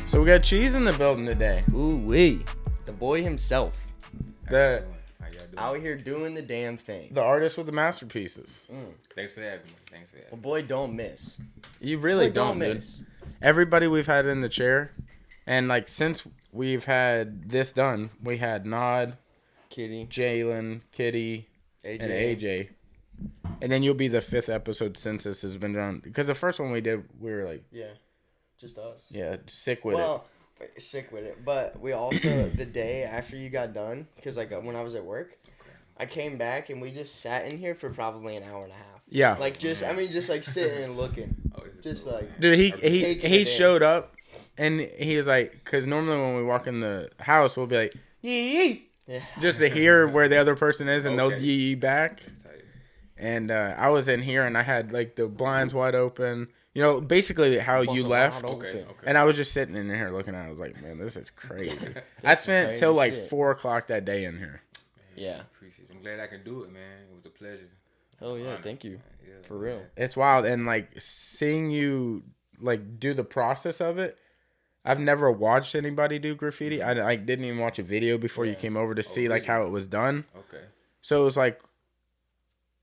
So we got Cheese in the building today. Ooh wee, the boy himself. The Out here doing the damn thing. the artist with the masterpieces. Thanks for having me. The boy don't miss. You really Boy don't, dude. miss. Everybody we've had in the chair, and like since we've had this done, we had Nod, Kitty, Jalen, Kitty, AJ. and AJ. And then you'll be the 5th episode since this has been done. Because the first one we did, we were like, Yeah, just us. yeah, sick with it. Sick with it. But we also, the day after you got done, because like when I was at work, I came back and we just sat in here for probably an hour and a half. Yeah. Like just like sitting and looking. Just like. Dude, he taking it in. showed up, and he was like, because normally when we walk in the house, we'll be like, yee. Yeah. Just to hear where the other person is, and they'll Okay. yee back. And I was in here, and I had like the blinds wide open. You know, basically how you left. Okay. And I was just sitting in here looking at it. I was like, man, this is crazy. I spent crazy till like shit. 4 o'clock that day in here. Yeah. Appreciate it. I'm glad I can do it, man. It was a pleasure. Oh yeah, thank you. Yeah, For real. It's wild. And like seeing you like do the process of it. I've never watched anybody do graffiti. I didn't even watch a video before you came over to see like how it was done. Okay. So it was like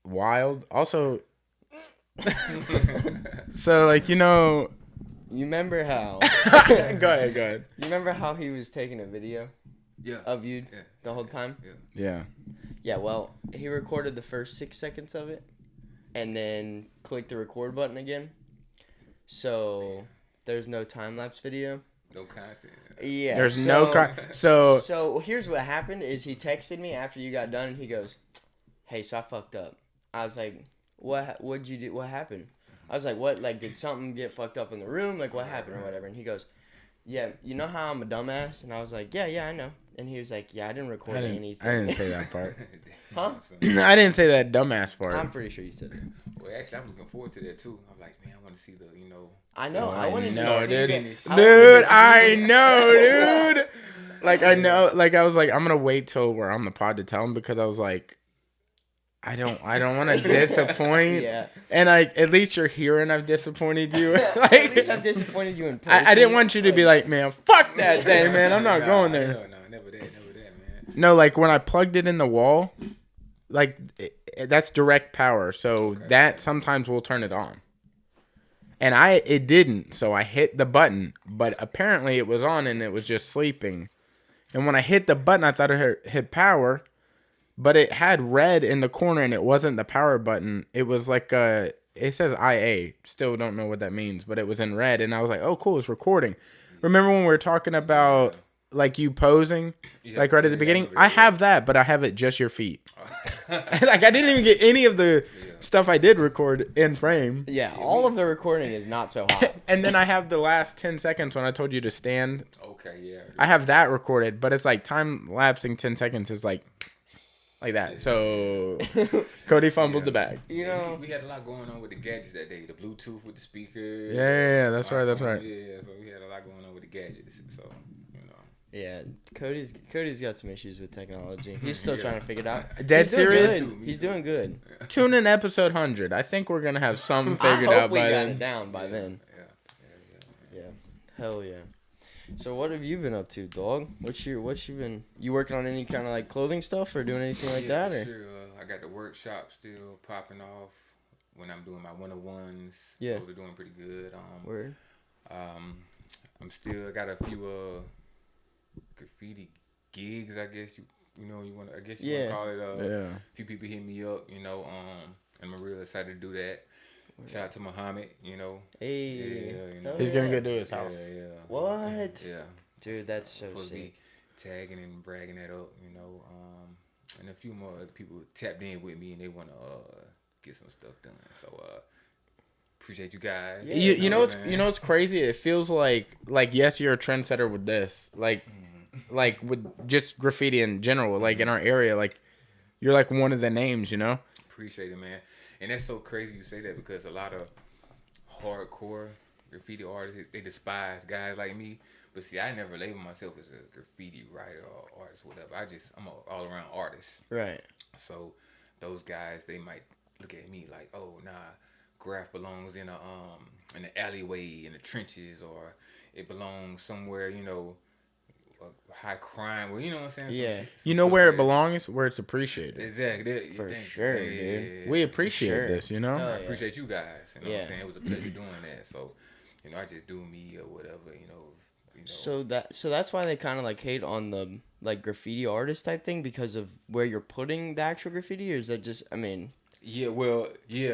wild. Also, so like, you know, You remember how? go ahead. You remember how he was taking a video Yeah. of you Yeah. the whole time? Yeah. Yeah, well, he recorded the first 6 seconds of it and then clicked the record button again. So there's no time-lapse video. No content. Yeah. There's so here's what happened is he texted me after you got done and he goes, "Hey, so I fucked up." I was like, what'd you do? What happened? I was like, what? Like, did something get fucked up in the room? Like, what happened or whatever? And he goes, "Yeah, you know how I'm a dumbass?" And I was like, yeah, I know. And he was like, "Yeah, I didn't record anything." I didn't say that part. Huh? I didn't say that dumbass part. I'm pretty sure you said it. Well, actually, I'm looking forward to that too. I'm like, man, I want to see the, I know. Oh, I wanted know, to see dude. it. Dude, I know, dude. Like, I know. Like, I was like, I'm gonna wait till we're on the pod to tell him because I was like, I don't want to disappoint. Yeah. And at least you're here, and I've disappointed you. At least I disappointed you in person. I didn't want you to be like, man, fuck that thing, man. I'm not going there. No, never that, man. No, like when I plugged it in the wall, like that's direct power, so that sometimes will turn it on. And it didn't, so I hit the button, but apparently it was on and it was just sleeping. And when I hit the button, I thought it hit power, but it had red in the corner and it wasn't the power button. It was like it says IA. Still don't know what that means, but it was in red, and I was like, oh, cool, it's recording. Remember when we were talking about like you posing, like right at the beginning? I have that, but I have it just your feet. Like I didn't even get any of the stuff I did record in frame. Yeah, all of the recording is not so hot. And then I have the last 10 seconds when I told you to stand. Okay, yeah. I have that recorded, but it's like time lapsing 10 seconds is like that. So Cody fumbled the bag. You know, we had a lot going on with the gadgets that day. The Bluetooth with the speaker. Yeah, that's right. Yeah, so we had a lot going on with the gadgets. So, yeah, Cody's got some issues with technology. He's still trying to figure it out. Dead He's doing serious? good. He's doing good. Tune in episode 100. I think we're gonna have something I figured hope out we by got then. it down by then. Yeah. Hell yeah. So what have you been up to, dog? What you been? You working on any kind of like clothing stuff or doing anything like that? For Or? sure. I got the workshop still popping off when I'm doing my 101s. Yeah. Those are doing pretty good. Word. I'm still got a few graffiti gigs, I guess you want to call it. A few people hit me up, and I'm real excited to do that. Shout out to Muhammad, Hey. Yeah, He's gonna go to his house. Yeah. What? Yeah. Dude, that's so Supposed to be sick. tagging and bragging that up, and a few more other people tapped in with me and they want to get some stuff done. So appreciate you guys. Yeah, You know what's crazy? It feels like yes, you're a trendsetter with this, like with just graffiti in general, like in our area, like you're like one of the names, Appreciate it, man. And that's so crazy you say that because a lot of hardcore graffiti artists, they despise guys like me. But see, I never label myself as a graffiti writer or artist, whatever. I'm an all-around artist. Right. So those guys, they might look at me like, oh, nah, graph belongs in an alleyway, in the trenches, or it belongs somewhere, you know, high crime. Well, you know what I'm saying? Yeah. You know where it belongs? Where it's appreciated. Exactly. For sure, dude. We appreciate this, you know? I appreciate you guys. You know what I'm saying? It was a pleasure doing that. So, you know, I just do me or whatever, you know. So that's why they kind of like hate on the like graffiti artist type thing, because of where you're putting the actual graffiti, or is that just, I mean... Yeah, well,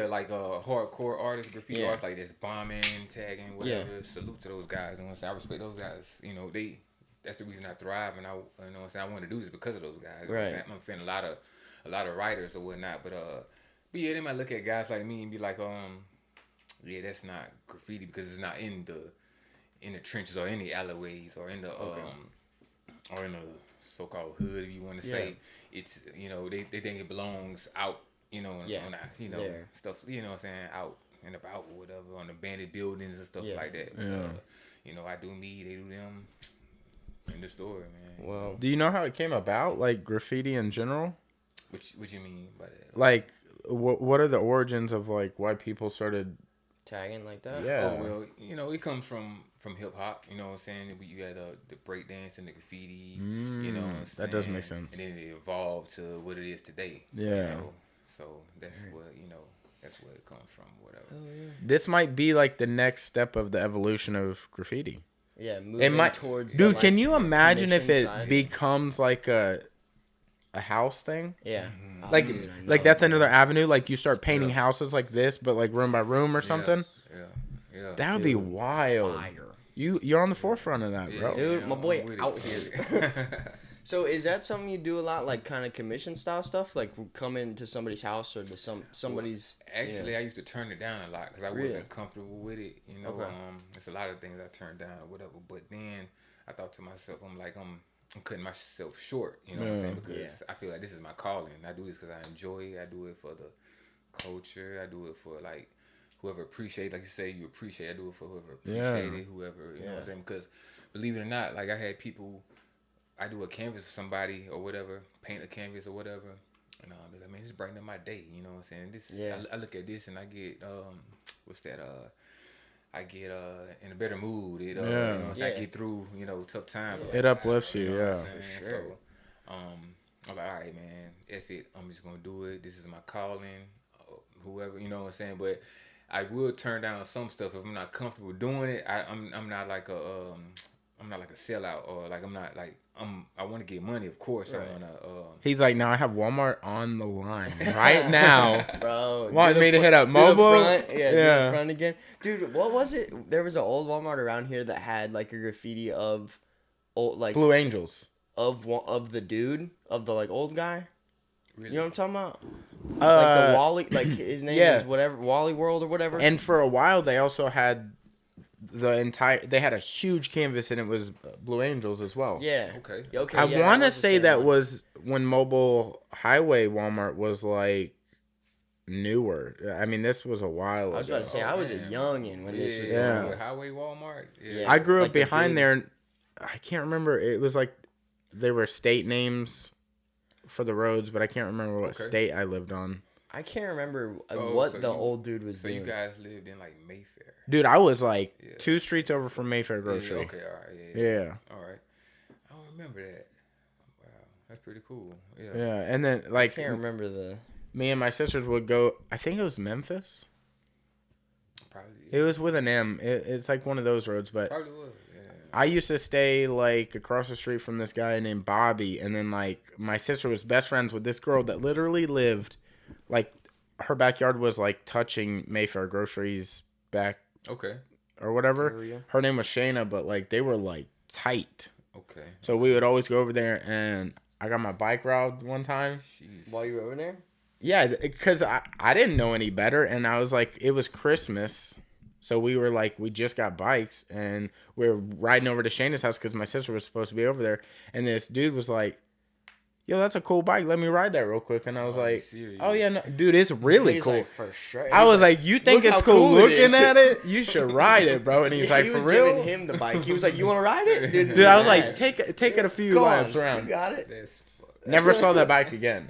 like hardcore artists, graffiti artists, like this bombing, tagging, whatever. Salute to those guys. You know what I'm saying? I respect those guys. You know, that's the reason I thrive, and I, you know what I'm saying, I want to do this because of those guys. You know what I'm saying? I'm a fan of a lot of writers or whatnot, but yeah, they might look at guys like me and be like, yeah, that's not graffiti because it's not in the trenches or in the alleyways or in the or in the so-called hood, if you want to say. It's, you know, they think it belongs out, you know, on you know, stuff, you know what I'm saying, out and about or whatever, on abandoned buildings and stuff like that. You know, I do me, they do them. In the story, man. Well, do you know how it came about, like graffiti in general? What you mean by that? Like, what are the origins of like why people started tagging like that? Yeah. Oh, well, you know, it comes from hip hop. You know what I'm saying? You had the break dance and the graffiti. You know what I'm saying? That does make sense. And then it evolved to what it is today. Yeah. You know? So that's what, you know, that's where it comes from. Whatever. Oh, yeah. This might be like the next step of the evolution of graffiti. Yeah, moving towards. Dude, can you imagine if it becomes like a house thing? Yeah. Mm-hmm. Like that's another avenue. Like you start painting houses like this, but like room by room or something. Yeah. That would be wild. Fire. You're on the forefront of that, bro. Dude, my boy out here. So is that something you do a lot, like kind of commission style stuff, like come into somebody's house or to somebody's? Actually, I used to turn it down a lot because I wasn't comfortable with it. You know, it's a lot of things I turned down or whatever. But then I thought to myself, I'm like, I'm cutting myself short. You know what I'm saying? Because I feel like this is my calling. I do this because I enjoy it. I do it for the culture. I do it for like whoever appreciate. Like you say, you appreciate. I do it for whoever appreciate it. Whoever, you know what I'm saying? Because believe it or not, like I had people. I do a canvas for somebody or whatever, paint a canvas or whatever, and be like, man, just brighten up my day. You know what I'm saying? This, I look at this and I get, what's that? I get in a better mood. You know, I get through, you know, tough time. Yeah. It uplifts you, know for sure. So, I'm like, all right, man, F it. I'm just gonna do it. This is my calling. Whoever, you know what I'm saying? But I will turn down some stuff if I'm not comfortable doing it. I'm not like a I'm not like a sellout or like I'm not like I want to get money, of course. Right. I want to. He's like, no, I have Walmart on the line right now, bro. Want me to hit up mobile? The front again, dude. What was it? There was an old Walmart around here that had like a graffiti of, old like Blue Angels of the dude of the like old guy. Really? You know what I'm talking about? Like the Wally, like his name is whatever, Wally World or whatever. And for a while, they also had. They had a huge canvas and it was Blue Angels as well. Yeah. Okay. I want to say that was when Mobile Highway Walmart was like newer. I mean, this was a while ago. I was about to say I was a youngin' when this was going on. Highway Walmart. Yeah. I grew up behind there and I can't remember. It was like there were state names for the roads, but I can't remember what state I lived on. I can't remember what the old dude was doing. So you guys lived in like Mayfair. Dude, I was like 2 streets over from Mayfair Grocery. Okay, all right. Yeah. All right. I don't remember that. Wow. That's pretty cool. Yeah. Yeah, and then like... I can't remember me and my sisters would go... I think it was Memphis. Probably. It was with an M. It's like one of those roads, but... Probably was, yeah. I used to stay like across the street from this guy named Bobby, and then like my sister was best friends with this girl that literally lived... Like her backyard was like touching Mayfair Grocery's back... Okay. Or whatever. Her name was Shayna, but like they were like tight. Okay. So we would always go over there, and I got my bike ride one time. Jeez. While you were over there? Yeah, because I didn't know any better, and I was like, it was Christmas, so we were like, we just got bikes, and we were riding over to Shayna's house because my sister was supposed to be over there, and this dude was like, yo, that's a cool bike. Let me ride that real quick. And I was like, oh, yeah, no, dude, it's really cool. Like, for sure. I was like, you think it's cool looking at it? You should ride it, bro. And he's like, for real? He was giving him the bike. He was like, you want to ride it? Dude, I was like, take it a few laps around. You got it. Never saw that bike again.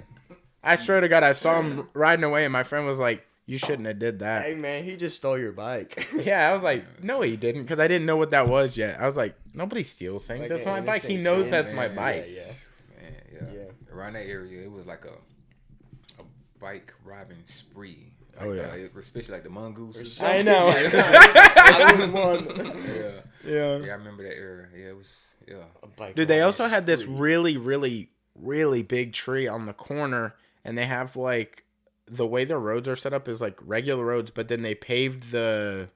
I swear to God, I saw him riding away, and my friend was like, You shouldn't have did that. Hey, man, he just stole your bike. Yeah, I was like, no, he didn't, because I didn't know what that was yet. I was like, nobody steals things. Like That's an my bike. He innocent knows kid. that's my Man, bike. Yeah. Around that area, it was like a bike robbing spree. Like, Oh, yeah. Especially like the mongooses. I know. I was one. Yeah, I remember that era. Yeah, it was. Yeah. A bike Dude, they robbing also had this spree. really, really, really big tree on the corner, and they have like the way their roads are set up is like regular roads, but then they paved the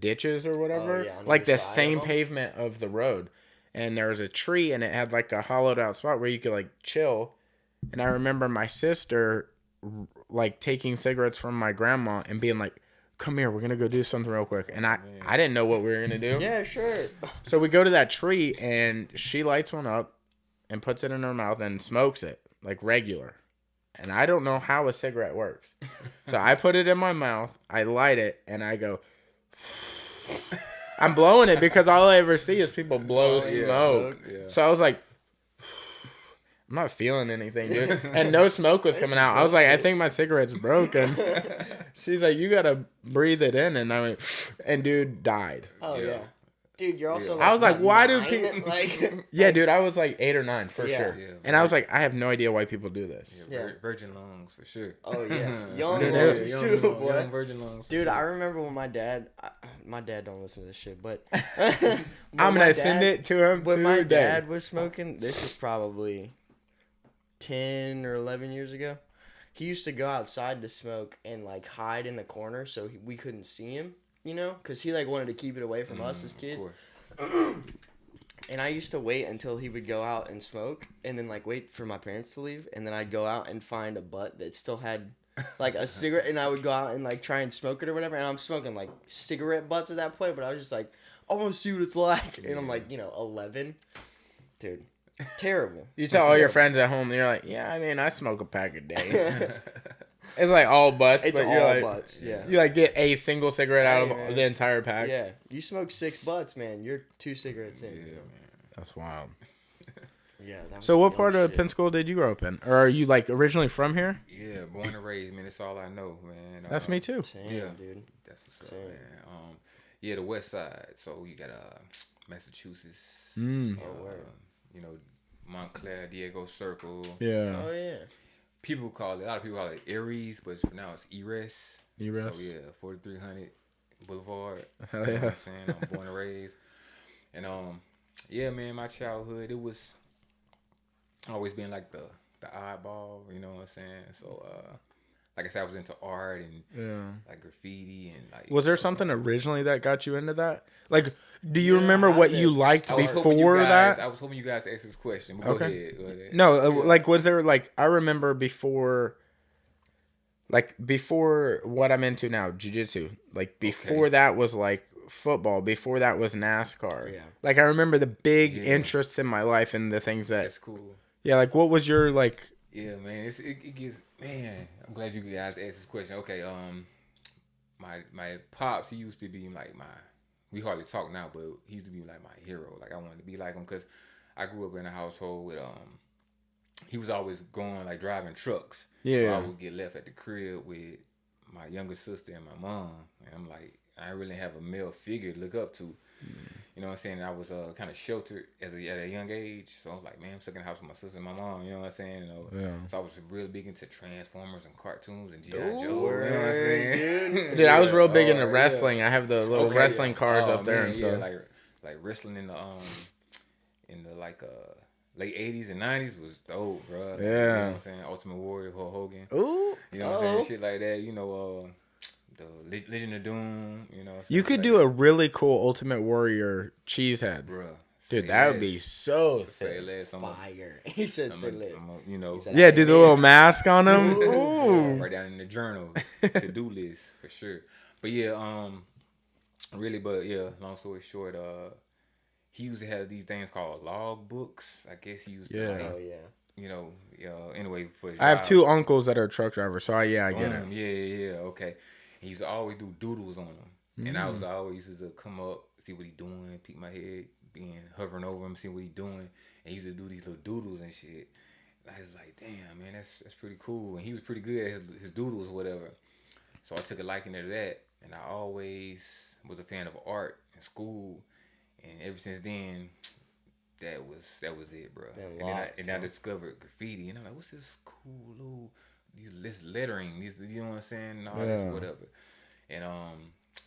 ditches or whatever, yeah, on like either the side of same them? pavement of the road. And there was a tree, and it had like a hollowed out spot where you could like chill. And I remember my sister like taking cigarettes from my grandma and being like, "Come here, we're gonna go do something real quick." And I didn't know what we were gonna do. Yeah, sure. So we go to that tree, and she lights one up and puts it in her mouth and smokes it like regular. And I don't know how a cigarette works. So I put it in my mouth, I light it, and I go, I'm blowing it because all I ever see is people blow smoke. Yeah. So I was like, I'm not feeling anything, dude. And no smoke was coming out. I was like, I think my cigarette's broken. She's like, you gotta breathe it in. And I went, and dude died. Oh, yeah. Dude, you're also I was like, why do 9? people... Like, Yeah, dude, I was like 8 or 9 for Yeah. sure. Yeah, And I was like, I have no idea why people do this. Yeah. Virgin lungs for sure. oh, yeah. Young Dude, lungs, young, too, young, boy. young virgin lungs. Dude, I remember when my dad don't listen to this shit, but I'm gonna send it to him when my today. dad was smoking. This was probably 10 or 11 years ago. He used to go outside to smoke and like hide in the corner so we couldn't see him, you know, because he like wanted to keep it away from us as kids. And I used to wait until he would go out and smoke, and then like wait for my parents to leave, and then I'd go out and find a butt that still had like a cigarette, and I would go out and like try and smoke it or whatever. And I'm smoking like cigarette butts at that point, but I was just like, I want to see what it's like. And I'm like, 11, dude, terrible. You tell all your friends at home, and you're like, yeah, I mean, I smoke a pack a day. It's like all butts. It's but all you're like, butts. Yeah. You like get a single cigarette out Hey, of man. the entire pack. Yeah, you smoke 6 butts, man. You're 2 cigarettes in. Yeah, man. That's wild. Yeah. That was So what young part of shit. Pensacola did you grow up in? Or are you like originally from here? Yeah, born and raised, man. That's all I know, man. That's me too. Damn, Yeah. dude. That's what's Same. up, man. Yeah, the West Side. So you got Massachusetts. Mm. Montclair, Diego Circle. Yeah. Oh yeah. People call it. A lot of people call it Aries, but for now it's Eres. Eres. So yeah, 4300 Boulevard. Hell You know yeah. what I'm saying? I'm born and raised. And yeah, man, my childhood, it was always being like the oddball, you know what I'm saying? So like I said, I was into art and Yeah. like graffiti and like Was there something originally that got you into that? Like, do you Yeah, remember I what did. you liked I was hoping before you guys, that? I was hoping you guys asked this question. But Okay. Go ahead. No, Yeah. like, was there like, I remember before what I'm into now, jiu-jitsu, like before that was like football, before that was NASCAR. Yeah. Like I remember the big Yeah. interests in my life and the things that, That's cool. yeah, like what was your like, Yeah, man. It gets, man. I'm glad you guys asked this question. Okay, my pops, he used to be like we hardly talk now, but he used to be like my hero. Like I wanted to be like him because I grew up in a household with he was always going like driving trucks. Yeah. So I would get left at the crib with my younger sister and my mom, and I'm like, I didn't really have a male figure to look up to. You know what I'm saying? I was kind of sheltered at a young age. So I was like, man, I'm stuck in the house with my sister and my mom. You know what I'm saying? Yeah. So I was really big into Transformers and cartoons and G.I. Joe. You know what I'm saying? dude, I was real big Yeah. into wrestling. I have the little Okay, wrestling yeah. cars Oh, up there man, and stuff. yeah, like wrestling in the like late 80s and 90s was dope, bro. You know Yeah. what I'm saying? Ultimate Warrior, Hulk Hogan. Ooh. You know what I'm saying? Shit like that. You know, the Legend of Doom. You know. You could do a really cool Ultimate Warrior cheese head. Bruh. Dude, say that would be less. so Say sick. less. Fire. He said, "Say lit." You know, He said, Yeah, do the little mask on him. Ooh. Ooh. right down in the journal to-do list for sure. But yeah, really, but yeah, long story short, he used to have these things called log books. I guess he used to Yeah. like, Oh yeah. you know, anyway, for his I have job. 2 uncles that are truck drivers, so I get it. Yeah, okay. He used to always do doodles on them. And I was always used to come up, see what he doing, peek my head, hovering over him, see what he doing. And he used to do these little doodles and shit. I was like, damn, man, that's pretty cool. And he was pretty good at his doodles or whatever. So I took a liking to that. And I always was a fan of art in school. And ever since then, that was it, bro. And then I discovered graffiti. And I'm like, what's this cool little, this lettering, you know what I'm saying? And all this, whatever. And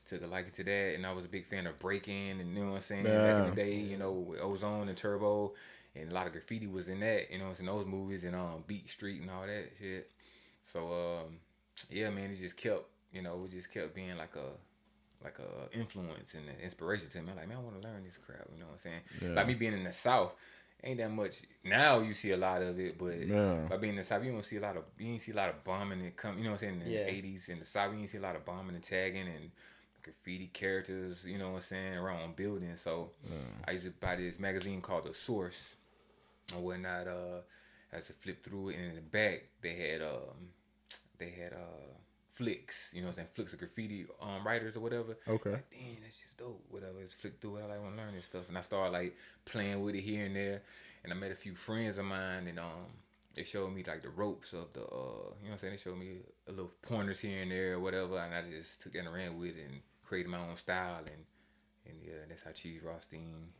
took a liking to that. And I was a big fan of breaking, and you know what I'm saying? Back in the day, you know, with Ozone and Turbo. And a lot of graffiti was in that, you know, it's in those movies and Beat Street and all that shit. So yeah, man, it just kept, you know, it just kept being like a influence and an inspiration to me. I'm like, man, I want to learn this crap, you know what I'm saying? Yeah. By me being in the South, ain't that much. Now you see a lot of it, but by being in the South, you ain't see a lot of bombing and come, you know what I'm saying? In the 80s in the South, you ain't see a lot of bombing and tagging and graffiti characters, you know what I'm saying, around buildings. So I used to buy this magazine called The Source or whatnot. I had to flip through it, and in the back they had flicks, you know what I'm saying, flicks of graffiti writers or whatever. Okay. Like, dang, that's just dope. Whatever. Just flick through it. I like want to learn this stuff, and I started like playing with it here and there, and I met a few friends of mine, and they showed me like the ropes of the you know what I'm saying. They showed me a little pointers here and there or whatever, and I just took that and ran with it and created my own style, and yeah, that's how Cheese Rawsteen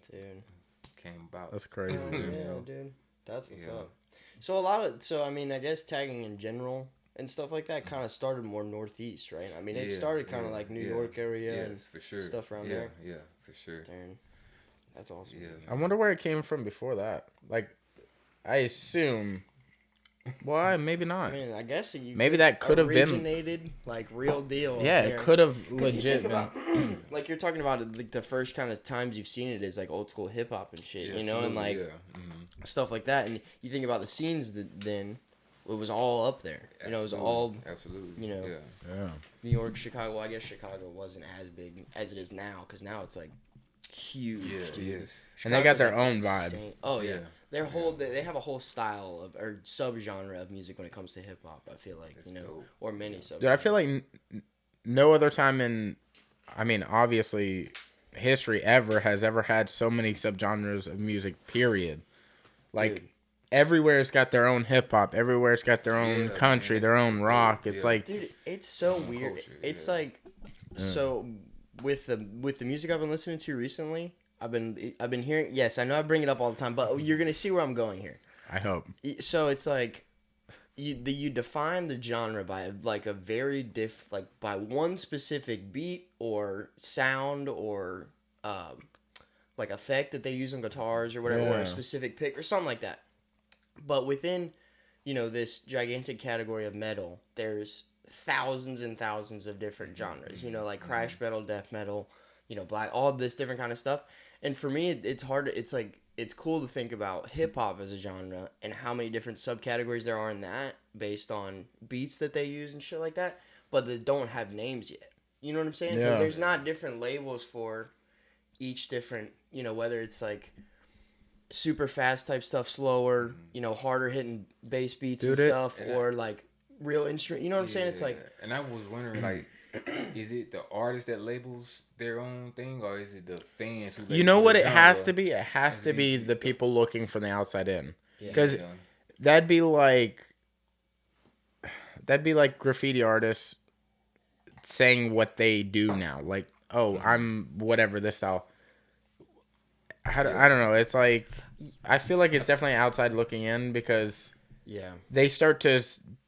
came about. That's crazy. Dude. That's what's up. So I mean, I guess tagging in general and stuff like that kind of started more northeast, right? I mean, it started kind of like New York area and for sure. Stuff around there. Yeah, for sure. Darn. That's awesome. Yeah, I wonder where it came from before that. Like, I assume. Why? Maybe not. I mean, I guess maybe that could have been originated like real deal. Yeah, it could have legit been. About, like you're talking about it, like the first kind of times you've seen it is like old school hip hop and shit, you know, and like stuff like that. And you think about the scenes then, it was all up there. You know, it was all absolutely. You know, New York, Chicago. Well, I guess Chicago wasn't as big as it is now because now it's like huge. And they got their own vibe. Oh yeah. They have a whole style of or subgenre of music when it comes to hip hop. I feel like dope. Or many sub. Dude, I feel like no other time in, I mean, obviously, history has ever had so many subgenres of music. Period. Like everywhere's got their own hip hop. Everywhere's got their own country, their own rock. It's like, dude, it's so weird. Culture, it's like so with the music I've been listening to recently. I've been hearing. Yes, I know I bring it up all the time, but you're gonna see where I'm going here. I hope. So it's like, you define the genre by like a very by one specific beat or sound or like effect that they use on guitars or whatever, or a specific pick or something like that. But within, this gigantic category of metal, there's thousands and thousands of different genres. Like thrash metal, death metal, black, all this different kind of stuff. And for me, it's hard. It's like it's cool to think about hip hop as a genre and how many different subcategories there are in that based on beats that they use and shit like that, but they don't have names yet. You know what I'm saying? Because there's not different labels for each different. Whether it's like super fast type stuff, slower, harder hitting bass beats and stuff, or like real instrument. You know what I'm saying? It's like. And I was wondering, like, is it the artist that labels their own thing, or is it the fans who? You know what it has to be? It has to be the people looking from the outside in, because that'd be like graffiti artists saying what they do now. Like, oh, I'm whatever this style. I don't know. It's like I feel like it's definitely outside looking in because they start to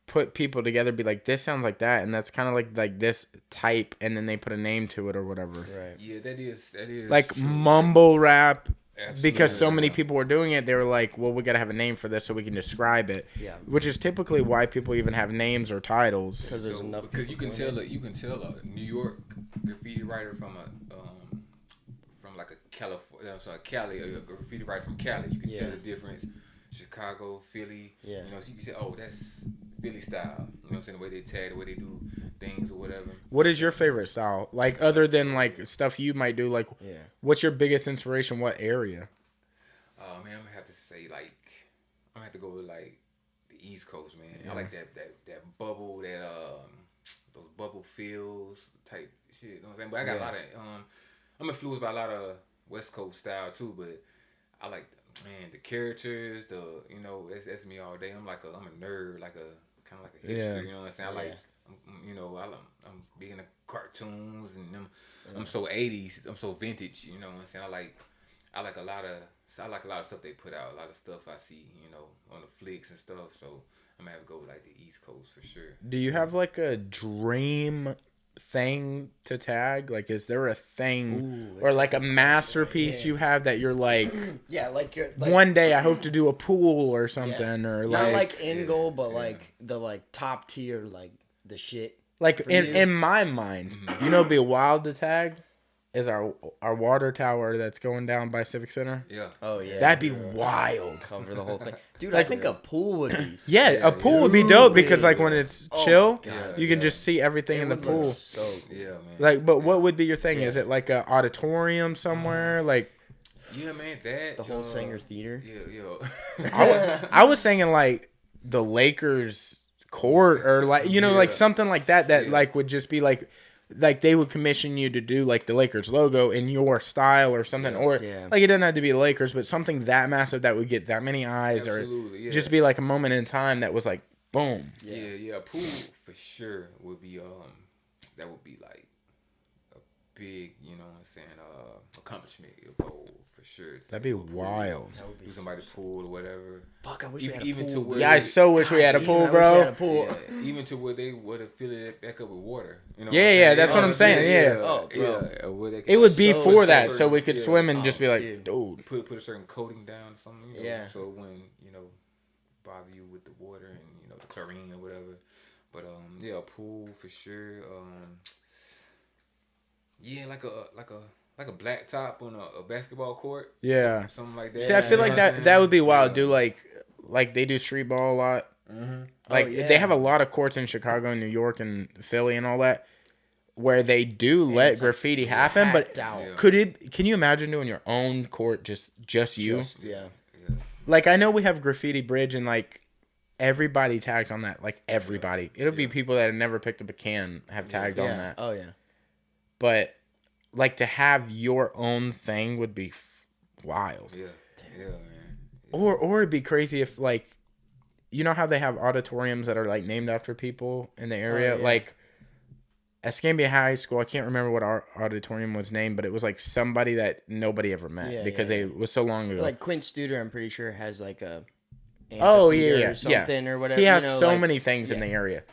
put people together, be like, this sounds like that, and that's kind of like this type, and then they put a name to it or whatever. Right. Yeah, that is like true. Mumble rap. Absolutely. Because so many people were doing it, they were like, well, we got to have a name for this so we can describe it. Yeah. Which is typically why people even have names or titles. Because there's enough. Because you can tell a New York graffiti writer from like a Cali, a graffiti writer from Cali. You can tell the difference. Chicago, Philly. Yeah. So you can say, oh, that's Philly style. You know what I'm saying? The way they tag, the way they do things or whatever. What is your favorite style? Like, other than, like, stuff you might do, like, what's your biggest inspiration? What area? Oh, man, I'm going to have to say, like, I'm going to have to go with, like, the East Coast, man. Yeah. I like that bubble, those bubble feels type shit. You know what I'm saying? But I got a lot of, I'm influenced by a lot of West Coast style, too, but I like man, the characters, that's me all day. I'm a nerd, like a kind of like a hipster. You know what I'm saying? I like, I'm big into cartoons and them. I'm so 80s. I'm so vintage. You know what I'm saying? I like a lot of stuff they put out. A lot of stuff I see, on the flicks and stuff. So I'm gonna have to go with like the East Coast for sure. Do you have like a dream thing to tag? Like, is there a thing or like a masterpiece you have that you're like, like one day I hope to do a pool or something, or not like end goal, but like the like top tier, like the shit. Like in my mind, it'd be wild to tag is our water tower that's going down by Civic Center. Yeah. Oh yeah. That'd be wild. Cover the whole thing, dude. I think a pool would be. A pool would be dope because like when it's chill, you can just see everything in the pool. So man. Like, but what would be your thing? Is it like a auditorium somewhere? Like, yeah, man, that the whole Sanger Theater. Yeah. I was saying like the Lakers court or like like something like that like would just be like they would commission you to do like the Lakers logo in your style or something, or like it doesn't have to be the Lakers, but something that massive that would get that many eyes, or just be like a moment in time that was like boom. Yeah. Pool for sure would be that would be like a big, accomplishment, a goal for sure. That'd be wild. That would be do somebody's pool or whatever. Fuck, I wish we had even a pool. To where I so wish we had a pool, bro. Even to where they would have filled it back up with water. That's what I'm saying. It would be for that, so we could swim and just be like, dude. Put a certain coating down or something. So when bother you with the water and the chlorine or whatever. But a pool for sure. Like a black top on a basketball court. Yeah. Something like that. See, I feel like that would be wild. Do like they do street ball a lot. Mm-hmm. Like they have a lot of courts in Chicago and New York and Philly and all that where they do let graffiti happen. But can you imagine doing your own court, just you? Yeah. Like I know we have Graffiti Bridge and like everybody tags on that. Like everybody. It'll be people that have never picked up a can have tagged on that. Oh yeah. But like to have your own thing would be wild. Yeah, man. Yeah. Or it'd be crazy if like, how they have auditoriums that are like named after people in the area. Like at Escambia High School, I can't remember what our auditorium was named, but it was like somebody that nobody ever met because it was so long ago. Like Quint Studer, I'm pretty sure has like a or something or whatever. He has so many things in the area.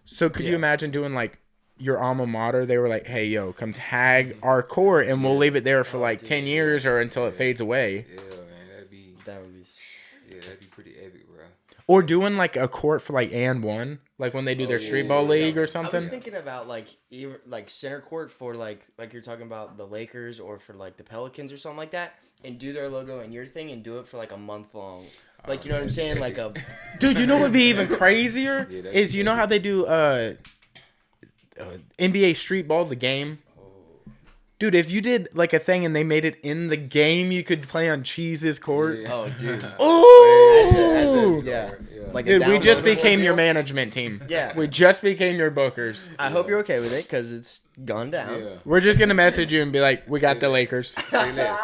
So could you imagine doing like your alma mater? They were like, hey, yo, come tag our court and we'll leave it there for 10 years or until it fades away. Yeah, man, that'd be pretty epic, bro. Or doing like a court for like and1, like when they do their street ball league or something. I was thinking about even center court for like you're talking about the Lakers or for like the Pelicans or something like that, and do their logo and your thing and do it for like a month long. Like, you know what I'm saying? Like a dude, you know what would be even crazier is how they do NBA street ball, the game. Dude, if you did like a thing and they made it in the game, you could play on Cheese's court. Yeah. Oh, dude. Ooh! Like dude, we just became your management team. Yeah. We just became your bookers. I hope you're okay with it because it's gone down. Yeah. We're just going to message you and be like, we got the Lakers. Say less,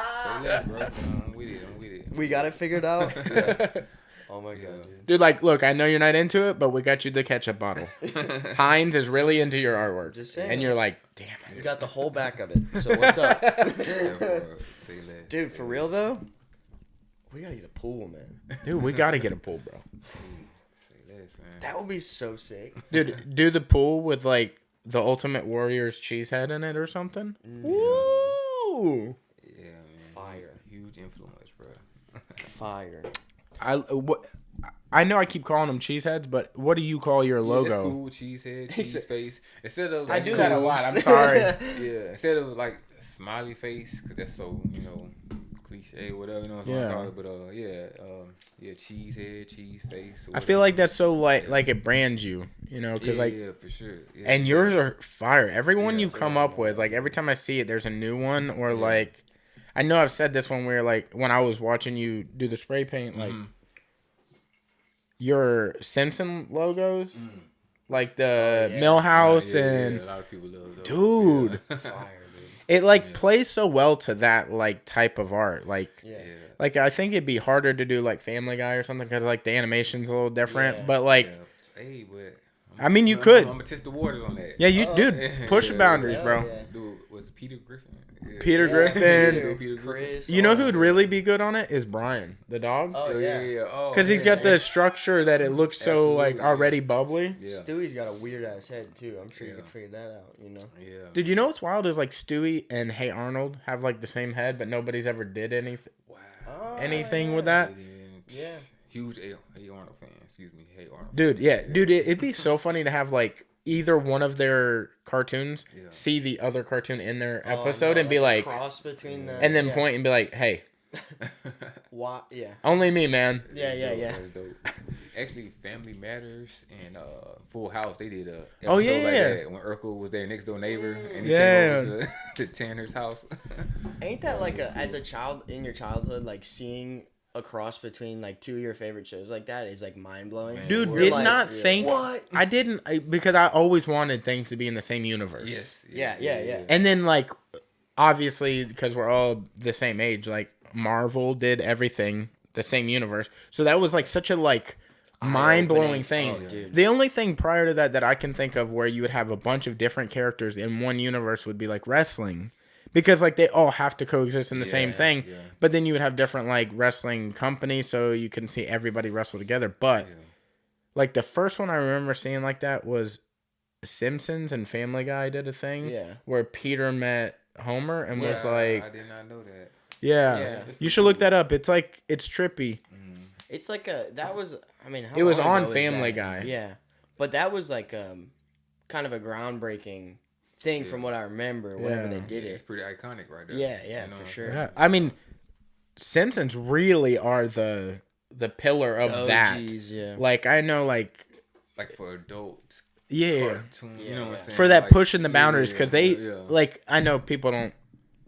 bro. I'm with it. We got it figured out. Yeah. Oh my god, dude! Like, look, I know you're not into it, but we got you the ketchup bottle. Heinz is really into your artwork, just saying. And you're like, damn it! You got the whole back of it. So what's up, dude? For real though, we gotta get a pool, man. Dude, we gotta get a pool, bro. Say less, man. That would be so sick, dude. Do the pool with like the Ultimate Warrior's cheese head in it or something. Woo! Yeah, man. Fire. Huge influence, bro. Fire. I know I keep calling them cheeseheads, but what do you call your logo? That's cool, cheesehead, cheese face. Instead of I do that a lot. I'm sorry. Yeah, instead of like smiley face, because that's so cliche, whatever. You know what I'm calling it. But cheesehead, cheese face. I feel like that's so like it brands you, because for sure. Yeah, and yours are fire. Everyone you come up with, like every time I see it, there's a new one or like. I know I've said this when when I was watching you do the spray paint, like your Simpson logos, like the Millhouse and a lot of people love those. Dude. Fire, dude. it like plays so well to that like type of art. Like, Yeah. like I think it'd be harder to do like Family Guy or something because like the animation's a little different. Yeah. But like, hey, but I mean, you could. I'm gonna test the waters on that. Yeah, you dude, push the boundaries, Hell bro. yeah. Dude, was it Peter Griffin? Yeah. Peter Griffin. Peter Griffin. Chris. You know who'd really be good on it is Brian, the dog. Oh yeah. Oh, Because he's got the structure that it looks so like Absolutely, already bubbly. Yeah. Stewie's got a weird ass head too. I'm sure you could figure that out. You know. Yeah. Dude, you know what's wild is like Stewie and Hey Arnold have like the same head, but nobody's ever did anything Oh, anything with that. Yeah. Huge Hey Arnold fan. Excuse me. Hey Arnold. Dude, yeah, dude, it'd be so funny to have like either one of their cartoons see the other cartoon in their episode and be like, cross between them, and then point and be like, hey, what? Yeah. only me, man. Yeah. That's dope. Actually, Family Matters and Full House, they did a episode Oh, yeah, like yeah. that when Urkel was their next door neighbor and he Yeah. came over to Tanner's house. Ain't that like as a child in your childhood, like seeing a cross between like two of your favorite shows like that is like mind blowing. Dude, We're did like, not yeah. think What? I didn't because I always wanted things to be in the same universe. Yes. Yeah. And then like obviously because we're all the same age, like Marvel did everything the same universe. So that was like such a like mind-blowing thing. Oh, dude. The only thing prior to that I can think of where you would have a bunch of different characters in one universe would be like wrestling. Because like they all have to coexist in the same thing, but then you would have different like wrestling companies, so you can see everybody wrestle together. But like the first one I remember seeing like that was Simpsons and Family Guy did a thing where Peter met Homer and was like, I did not know that. yeah, you should look that up. It's like it's trippy. It's like that was. I mean, how It was long on ago is Family that? Guy. Yeah, but that was like kind of a groundbreaking thing from what I remember. Whenever they did It's it. pretty iconic right there. Yeah, You know? for sure. Yeah, I mean, Simpsons really are the pillar of that. Geez, yeah. Like I know, like for adults. yeah. Cartoon, you know what I'm saying? For that Like, pushing the boundaries because they yeah. like I know people don't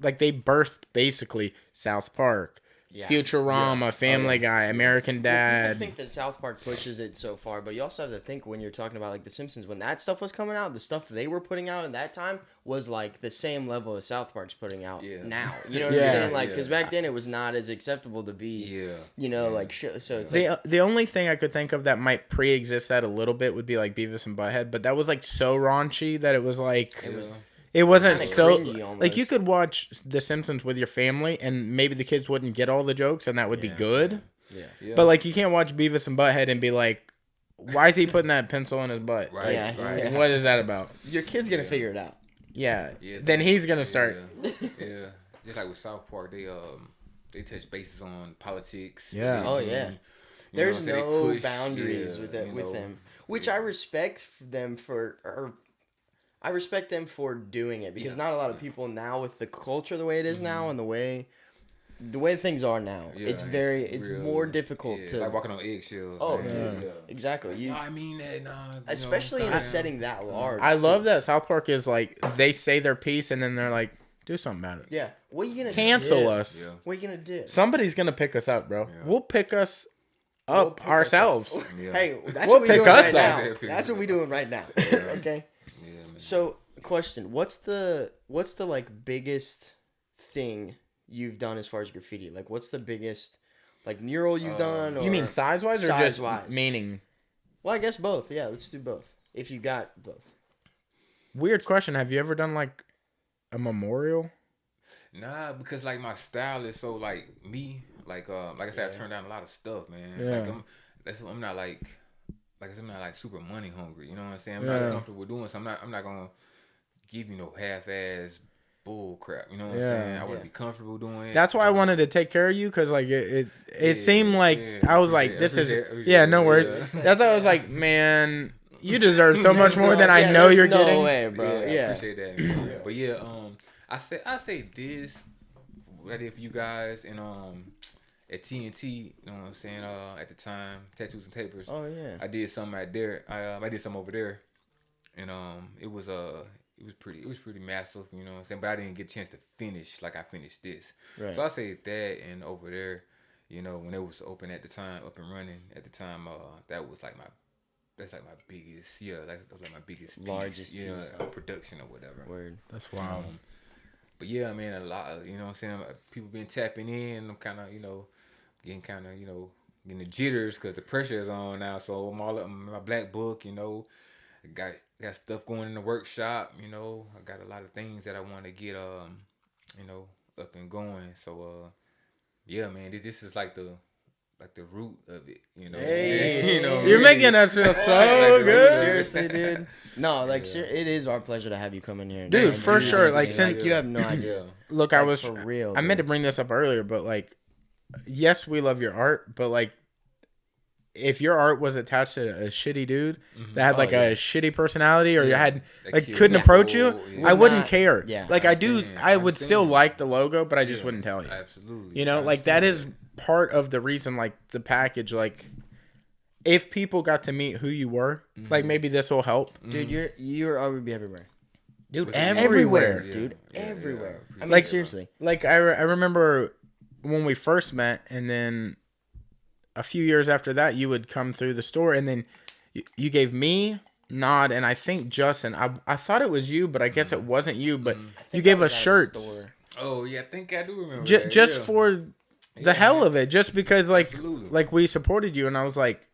like they birthed basically South Park, Futurama, Family Guy, American Well, Dad. people think that South Park pushes it so far, but you also have to think when you're talking about like The Simpsons, when that stuff was coming out, the stuff they were putting out in that time was like the same level as South Park's putting out now. You know what I'm saying? Like, because back then it was not as acceptable to be, you know, like so it's like The only thing I could think of that might pre-exist that a little bit would be like Beavis and Butthead, but that was like so raunchy that it was like it wasn't kinda so cringy almost. like you could watch The Simpsons with your family and maybe the kids wouldn't get all the jokes and that would be good. Yeah. But like you can't watch Beavis and Butthead and be like, why is he putting that pencil in his butt? Right. Yeah. What is that about? Your kid's gonna figure it out. Yeah. Then he's gonna start. Yeah. Just like with South Park, they touch bases on politics. Yeah. Oh religion, yeah. you know There's what I'm saying? They no push, boundaries with you know, them, which I respect them for. Or I respect them for doing it because not a lot of people now with the culture the way it is now and the way things are now, it's real, more difficult to like walking on eggshells. Oh, man. dude, exactly. You, I mean that, especially in a setting that large. I love that South Park is like they say their piece and then they're like, do something about it. Yeah. What are you gonna Cancel do? us. Yeah. What are you gonna do? Somebody's gonna pick us up, bro. Yeah. We'll pick us up pick us ourselves. up. Yeah. Hey, that's We'll what we're pick doing us right up. now. That's what we're doing right now. Okay. Yeah, man. So, question: What's the like biggest thing you've done as far as graffiti? Like, what's the biggest like mural you've done? Or... You mean size-wise or Size-wise. just meaning? Well, I guess both. Yeah, let's do both. If you got both. Weird question. Have you ever done like a memorial? Nah, because like my style is so like me. Like I said, I turned down a lot of stuff, man. Yeah. Like I'm not like I said, I'm not like super money hungry. You know what I'm saying? I'm not comfortable doing something. I'm not gonna give you no half-ass bull crap. You know what I'm saying? I wouldn't be comfortable doing it. That's why I wanted to take care of you because like it seemed like I was like this is appreciate no it. worries. Yeah. That's why I was like, man, you deserve so much more than I know you're getting. No way, bro. I Yeah. appreciate that. Man. But yeah, I say this what I did for you guys and at TNT, you know what I'm saying? At the time, Tattoos and Tapers. Oh yeah. I did something out there. I did something over there, and it was pretty massive, you know what I'm saying? But I didn't get a chance to finish like I finished this. Right. So I say that, and over there, you know, when it was open at the time, up and running at the time, that's like my biggest, that was like my biggest piece, Largest you know, piece. production or whatever. Word. That's wild. But yeah, man, a lot of, you know what I'm saying, people been tapping in. I'm kind of, you know, getting the jitters because the pressure is on now. So I'm all up in my black book, you know. Got stuff going in the workshop, you know. I got a lot of things that I want to get you know, up and going. So yeah, man, this is like the root of it, you know. Hey, you know, you're really. making us feel so good. Seriously, dude. No, like it is our pleasure to have you come in here, dude. For sure, like you have no idea. Look, like, I was for real. I meant to bring this up earlier, but like, yes, we love your art, but like, if your art was attached to a shitty dude that had like a shitty personality, or you had like couldn't approach you, I wouldn't care. Yeah, like I would still like the logo, but I just wouldn't tell you. Absolutely, you know, like that is part of the reason. Like the package, like if people got to meet who you were, like maybe this will help. Dude, you're already everywhere. Dude, everywhere, everywhere. dude, everywhere. I mean, like seriously. Like I remember when we first met, and then a few years after that, you would come through the store, and then you gave me Nod, and I think Justin. I thought it was you, but I guess it wasn't you. But you gave us shirts. Oh yeah, I think I do remember. Just for the hell of it, just because like we supported you, and I was like,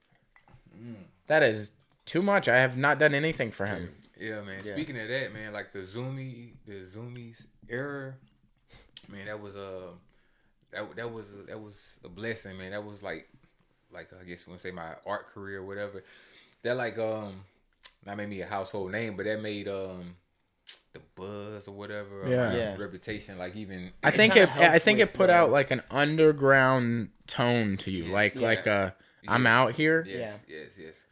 that is too much. I have not done anything for him. Yeah, man. Yeah. Speaking of that, man, like the Zoomies era, man, that was a blessing, man. That was like I guess you want to say my art career or whatever. That like not made me a household name, but that made the buzz or whatever, reputation. Like even I think it put out like an underground tone to you, I'm out here. Yes.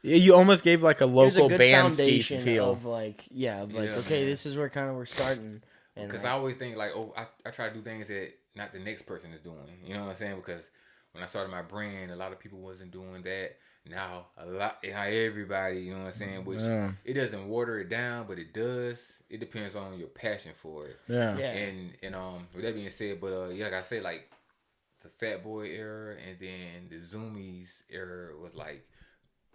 You almost gave like a local band foundation feel of okay, this is where kind of we're starting. Because I always think like, I try to do things that not the next person is doing. You know what I'm saying? Because when I started my brand, a lot of people wasn't doing that. Now everybody, you know what I'm saying? Which it doesn't water it down, but it does. It depends on your passion for it. Yeah. And with that being said, but like I said, like the Fat Boy era and then the Zoomies era was like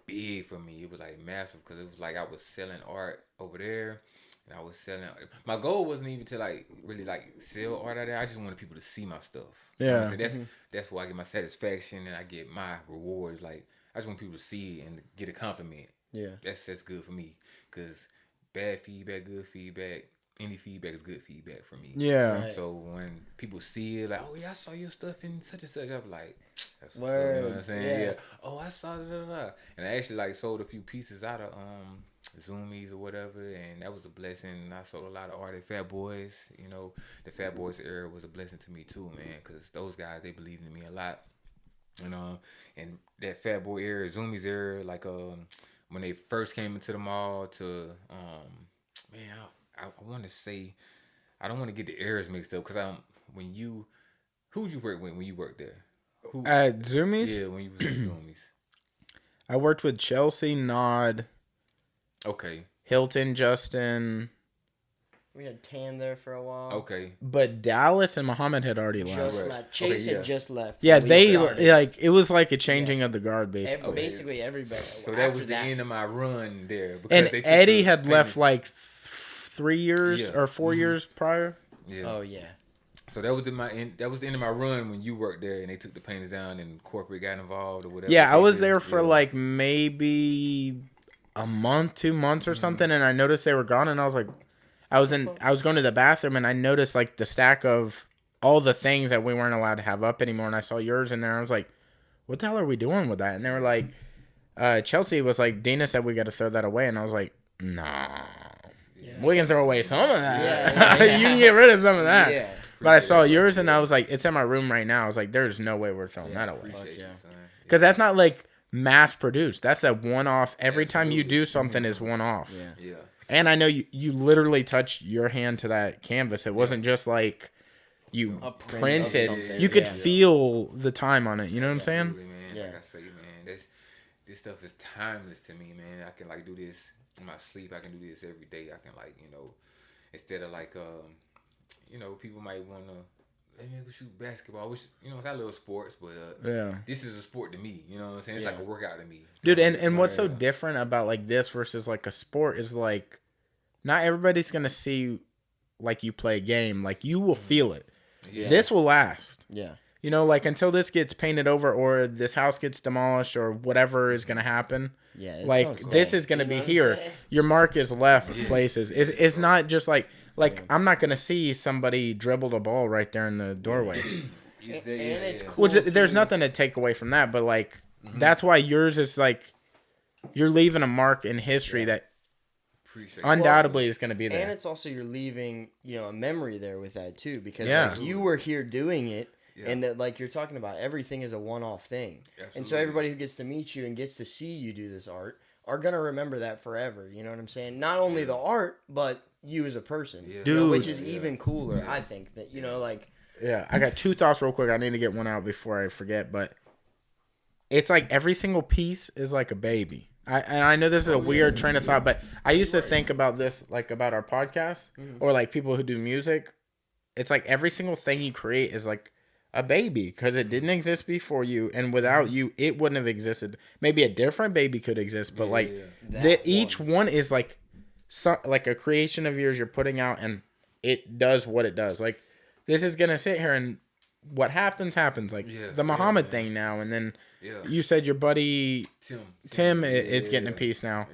big for me. It was like massive because it was like I was selling art over there. And I was selling. My goal wasn't even to like really like sell art out there. I just wanted people to see my stuff. Yeah, you know that's where I get my satisfaction and I get my rewards. Like I just want people to see it and get a compliment. Yeah, that's good for me. Cause bad feedback, good feedback, any feedback is good feedback for me. Yeah. Right. So when people see it, like, oh yeah, I saw your stuff in such and such, I'm like, that's what's word. up, you know what I'm saying? Yeah. Oh, I saw it, and I actually like sold a few pieces out of Zoomies or whatever, and that was a blessing. I sold a lot of art at Fat Boys. You know, the Fat Boys era was a blessing to me too, man, because those guys, they believed in me a lot. You know, and that Fat Boy era, Zoomies era, like when they first came into the mall to man, I want to say, I don't want to get the eras mixed up because who'd you work with when you worked there? At Zoomies? Yeah, when you was at Zoomies. I worked with Chelsea, Nod. Okay. Hilton, Justin. We had Tam there for a while. Okay. But Dallas and Muhammad had already left. Chase had just left. Yeah, they like it was like a changing of the guard basically. Basically everybody. So that was the end of my run there. And Eddie had left like 3 years or 4 years prior. Yeah. Oh yeah. So that was the end of my run when you worked there and they took the painters down and corporate got involved or whatever. Yeah, I was there for like maybe a month, 2 months or something, and I noticed they were gone, and I was like, I was going to the bathroom, and I noticed like the stack of all the things that we weren't allowed to have up anymore, and I saw yours in there. I was like, what the hell are we doing with that? And they were like, Chelsea was like, Dina said we got to throw that away, and I was like, nah, we can throw away some of that. You can get rid of some of that. Yeah. But I saw yours, and I was like, it's in my room right now. I was like, there's no way we're throwing that away. Because that's not like mass produced. That's a one-off. Every time you do something is one-off. Yeah. And I know you literally touched your hand to that canvas. It wasn't just like you printed. You could feel the time on it. You know what I'm saying? Man. Yeah. Like I say, man, this stuff is timeless to me, man. I can like do this in my sleep. I can do this every day. I can like, instead of like, people might want to, let me go shoot basketball, which, I love sports, but this is a sport to me. You know what I'm saying? It's like a workout to me. Dude, and what's so different about like this versus like a sport is like, not everybody's going to see like you play a game. Like, you will feel it. Yeah. This will last. Yeah. You know, like, until this gets painted over or this house gets demolished or whatever is going to happen. Yeah. Like, this is going to be here. Your mark is left places. It's not just like I'm not going to see somebody dribble the ball right there in the doorway. And it's cool. Well, there's nothing to take away from that, but, like, that's why yours is, like, you're leaving a mark in history that undoubtedly is going to be there. And it's also you're leaving, a memory there with that, too, because like, you were here doing it. Yeah. And that, like you're talking about, everything is a one-off thing. Absolutely. And so everybody who gets to meet you and gets to see you do this art are going to remember that forever. You know what I'm saying? Not only the art, but you as a person. Yeah. Dude. Which is even cooler, I think. That, like... Yeah, I got 2 thoughts real quick. I need to get one out before I forget. But it's like every single piece is like a baby. I know this is a weird train of thought, but I used to think about this, like, about our podcast or, like, people who do music. It's like every single thing you create is like a baby, because it didn't exist before you, and without you it wouldn't have existed. Maybe a different baby could exist, but each one is like like a creation of yours you're putting out, and it does what it does. Like, this is gonna sit here, and what happens like the Muhammad thing now, and then you said your buddy Tim is getting a piece now.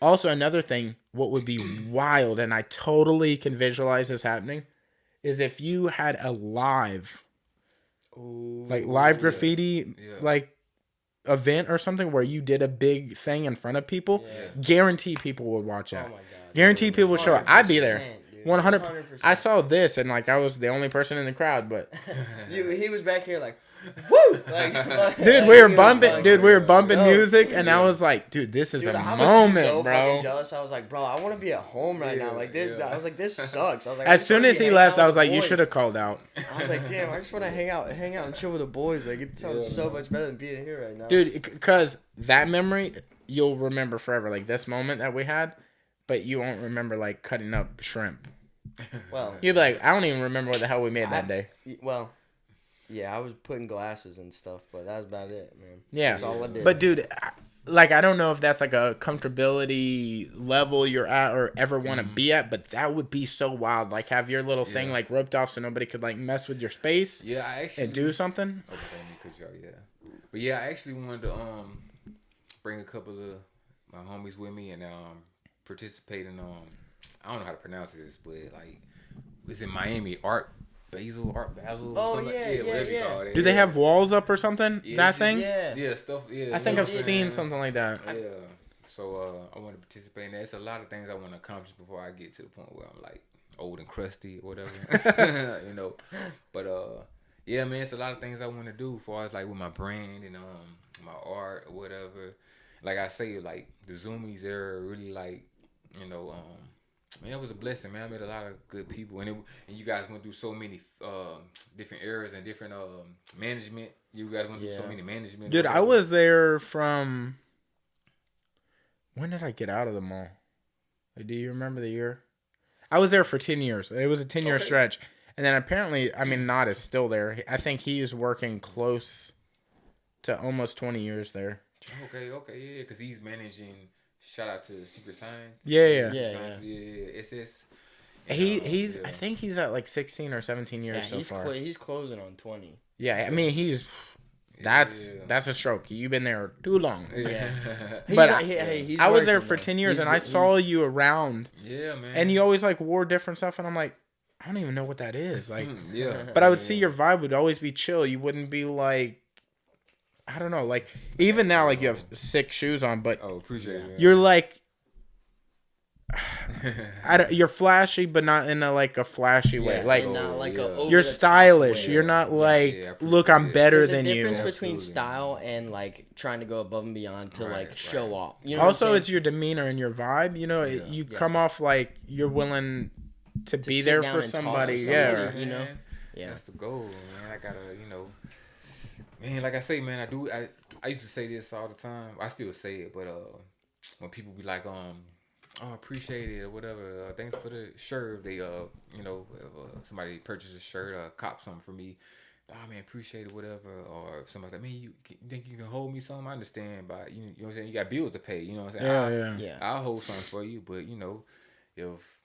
Also, another thing, what would be wild, and I totally can visualize this happening, is if you had a live graffiti like event or something where you did a big thing in front of people. Guarantee people would watch that. Oh my God, guarantee people would show up. I'd be there. 100%. I saw this, and like I was the only person in the crowd, but he was back here like, woo! Dude, we were bumping music, and I was like, dude, this is a moment, bro. I was so fucking jealous. I was like, bro, I want to be at home right now. Like this, I was like, this sucks. I was like, as soon as he left, I was like, you should have called out. I was like, damn, I just want to hang out and chill with the boys. Like, it sounds so much better than being here right now, dude. Because that memory you'll remember forever. Like this moment that we had, but you won't remember like cutting up shrimp. Well, you'd be like, I don't even remember what the hell we made that day. Well. Yeah, I was putting glasses and stuff, but that was about it, man. Yeah. That's all I did. But, dude, like, I don't know if that's, like, a comfortability level you're at or ever want to be at, but that would be so wild. Like, have your little thing, like, roped off so nobody could, like, mess with your space and do something. But, yeah, I actually wanted to bring a couple of my homies with me and participate in, I don't know how to pronounce this, but, like, it's in Miami, Art Basel. Oh, yeah. Do they have walls up or something? Yeah, that thing? Yeah, stuff. Yeah. I think I've seen something like that. Yeah. So I want to participate in that. It's a lot of things I want to accomplish before I get to the point where I'm like old and crusty or whatever. But yeah, man, it's a lot of things I want to do as far as like with my brand and my art or whatever. Like I say, like the Zoomies era really like, man, it was a blessing, man. I met a lot of good people, and you guys went through so many different eras and different management. You guys went through so many management. Dude, I was there from. When did I get out of the mall? Like, do you remember the year? I was there for 10 years. It was a 10-year stretch, and then apparently, I mean, Nod is still there. I think he is working close to almost 20 years there. Okay, yeah, because he's managing. Shout out to Secret Science. Yeah. SS. He's I think he's at like 16 or 17 years so far. He's closing on 20. Yeah, I mean that's a stroke. You've been there too long. Yeah. But I was there for 10 years and I saw you around. Yeah, man. And you always like wore different stuff and I'm like, I don't even know what that is. Like But I would see your vibe would always be chill. You wouldn't be like, I don't know, like even now, like you have sick shoes on, but appreciate it. You're like, you're flashy, but not in a flashy way. Like, not like you're stylish. You're not like, look, I'm better than you. There's a difference between style and like trying to go above and beyond to show off. You know also, it's your demeanor and your vibe. You come off like you're willing to be there for somebody. Yeah, That's the goal, man. I gotta, man, like I say, man, I used to say this all the time. I still say it, but when people be like, appreciate it or whatever, thanks for the shirt. They, if somebody purchased a shirt or cop something for me, man, appreciate it, whatever. Or if somebody like, man, you think you can hold me something? I understand, but you know what I'm saying? You got bills to pay, you know what I'm saying? Yeah. I'll hold something for you, but if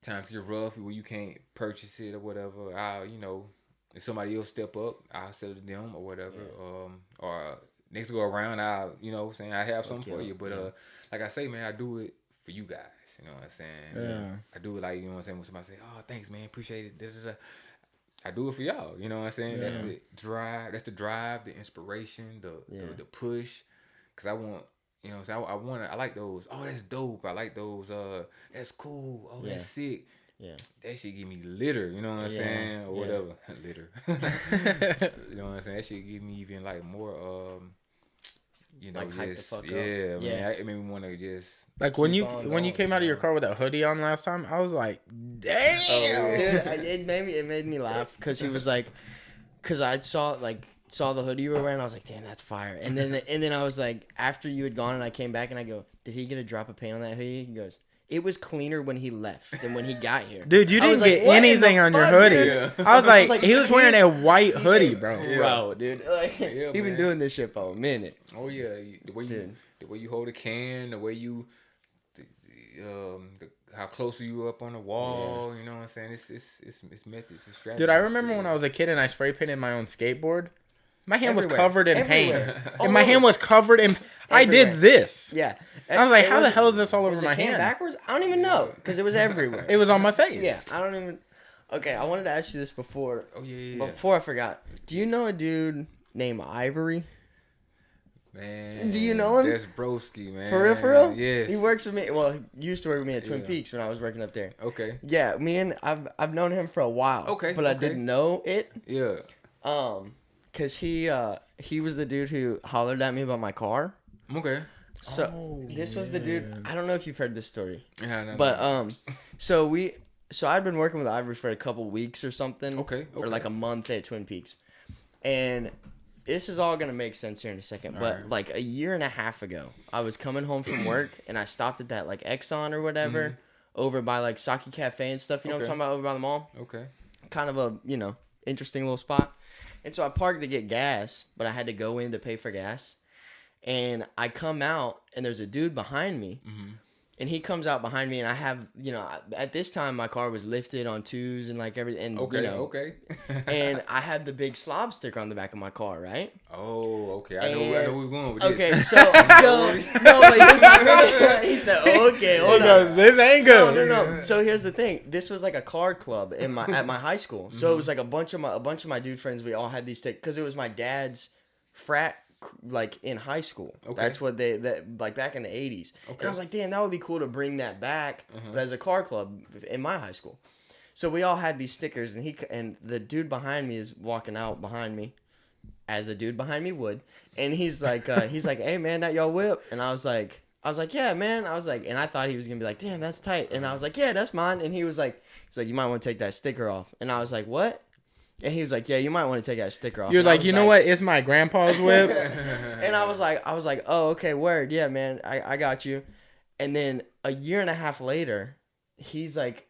times get rough where you can't purchase it or whatever, if somebody else step up, I'll sell it to them or whatever. Or next go around, I have something for you. But like I say, man, I do it for you guys. You know what I'm saying? Yeah. I do it like, you know what I'm saying, when somebody say, oh, thanks, man, appreciate it. Da, da, da. I do it for y'all. You know what I'm saying? Yeah. That's the drive, the inspiration, the push. Cause I want, you know what I'm saying? I like those. Oh, that's dope. I like those. That's cool. Oh, that's sick. Yeah. That shit give me litter, you know what I'm saying? Or whatever. Litter. You know what I'm saying? That shit give me even like more like hype the fuck up. Man, it made me want to just like when you came out of your car with that hoodie on last time, I was like, damn, dude, it made me laugh because he was like, because I saw the hoodie you were wearing, I was like, damn, that's fire. And then I was like, after you had gone and I came back and I go, did he get a drop of paint on that hoodie? He goes, it was cleaner when he left than when he got here. Dude, you didn't get anything on your hoodie. Yeah. I was like, he was wearing a white hoodie, bro. Yeah. Bro, dude. He been doing this shit for a minute. Oh, yeah. The way you hold a can, the way you, how close are you up on the wall, you know what I'm saying? It's methods, it's strategies. Dude, I remember when I was a kid and I spray painted my own skateboard. My hand was covered in paint. And my hand was covered in... I did this. Yeah. I was like, how the hell is this all over my hand? Backwards? I don't even know. Because it was everywhere. It was on my face. Yeah. I don't even... Okay, I wanted to ask you this before. Oh, yeah. Before I forgot. Do you know a dude named Ivory? Man. Do you know him? That's Broski, man. For real? Yes. He works with me. Well, he used to work with me at Twin Peaks when I was working up there. Okay. Yeah, I've known him for a while. Okay. But I didn't know it. Yeah. Cause he was the dude who hollered at me about my car. Okay. So this was the dude. I don't know if you've heard this story. Yeah, no. But so I'd been working with Ivory for a couple weeks or something. Okay. Or like a month at Twin Peaks, and this is all gonna make sense here in a second. But like a year and a half ago, I was coming home from work and I stopped at that like Exxon or whatever over by like Saki Cafe and stuff. You know what I'm talking about, over by the mall? Okay. Kind of a interesting little spot. And so I parked to get gas, but I had to go in to pay for gas. And I come out, and there's a dude behind me. Mm-hmm. And he comes out behind me, and I have, at this time, my car was lifted on twos and, like, everything. Okay. And I had the big slob sticker on the back of my car, right? Oh, okay. I know where we're going with this. Okay, so no, but here's my thing. He said, okay, hold on. This ain't good. No. So here's the thing. This was like a card club at my high school. So it was like a bunch of my dude friends. We all had these stickers because it was my dad's frat, like in high school. Okay. That's what like back in the 80s. Okay. And I was like, damn, that would be cool to bring that back, but as a car club in my high school. So we all had these stickers, and the dude behind me is walking out behind me, as a dude behind me would, and he's like, hey man, that your whip? And I was like, yeah, man. I was like, and I thought he was gonna be like, damn, that's tight. And I was like, yeah, that's mine. And he was like, you might want to take that sticker off. And I was like, what? And he was like, yeah, you might want to take that sticker off. You're like, you know what? It's my grandpa's whip. And I was like, oh, okay, word. Yeah, man, I got you. And then a year and a half later, he's like,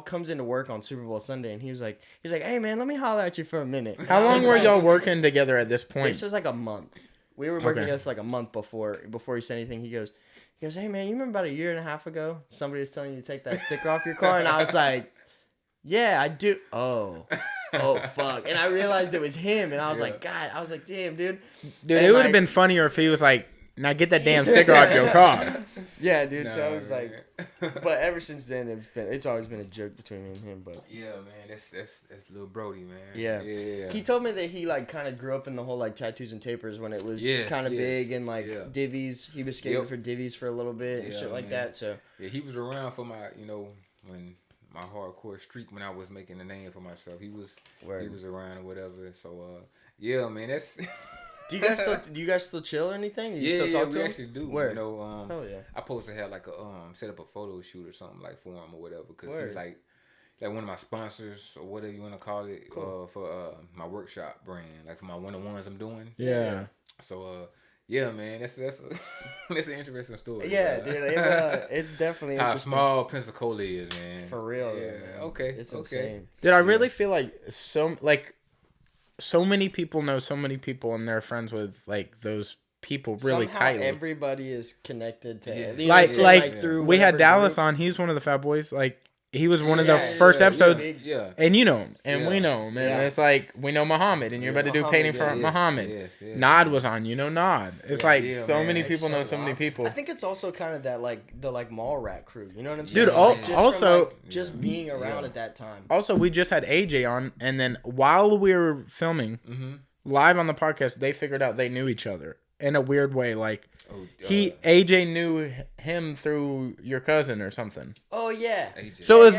comes into work on Super Bowl Sunday, and he's like, hey, man, let me holler at you for a minute. How long were y'all working together at this point? This was like a month. We were working together for like a month before he said anything. He goes, hey, man, you remember about a year and a half ago, somebody was telling you to take that sticker off your car? And I was like, yeah, I do. Oh, fuck. And I realized it was him, and I was like, God, I was like, damn, dude. Dude, it would have been funnier if he was like, now get that damn sticker off your car. Yeah, dude. So I was like, but ever since then, it's always been a joke between me and him. But yeah, man, that's little Brody, man. Yeah. He told me that he like kind of grew up in the whole like tattoos and tapers when it was kind of big, and like divvies. He was skating for divvies for a little bit and shit like that. So yeah, he was around for my, when my hardcore streak, when I was making a name for myself. He was around or whatever. So yeah, man, that's. Do you guys still chill or anything? You still talk to we him? actually do. Where? Hell yeah. I supposed to have like a set up a photo shoot or something like for him or whatever, because he's like one of my sponsors or whatever you want to call it. Cool. For my workshop brand, like for my one-on-ones I'm doing. Yeah. So yeah, man, that's an interesting story. Yeah, dude, it's definitely how interesting. small Pensacola is, man. For real. Yeah. Man. Okay. It's insane. Dude, I really feel like so many people know so many people, and they're friends with like those people really somehow tightly. Everybody is connected to through we had Dallas on. He's one of the Fat Boys. Like he was one of the first episodes. Yeah. And you know him, and we know him, and it's like we know Muhammad, and you're about to do painting for Muhammad. Yes, Nod was on, Nod. It's so many people know so many people. I think it's also kind of that the mall rat crew. You know what I'm saying? Dude, also just being around at that time. Also, we just had AJ on, and then while we were filming live on the podcast, they figured out they knew each other in a weird way. Like AJ knew him through your cousin or something. Oh yeah. AJ. So it was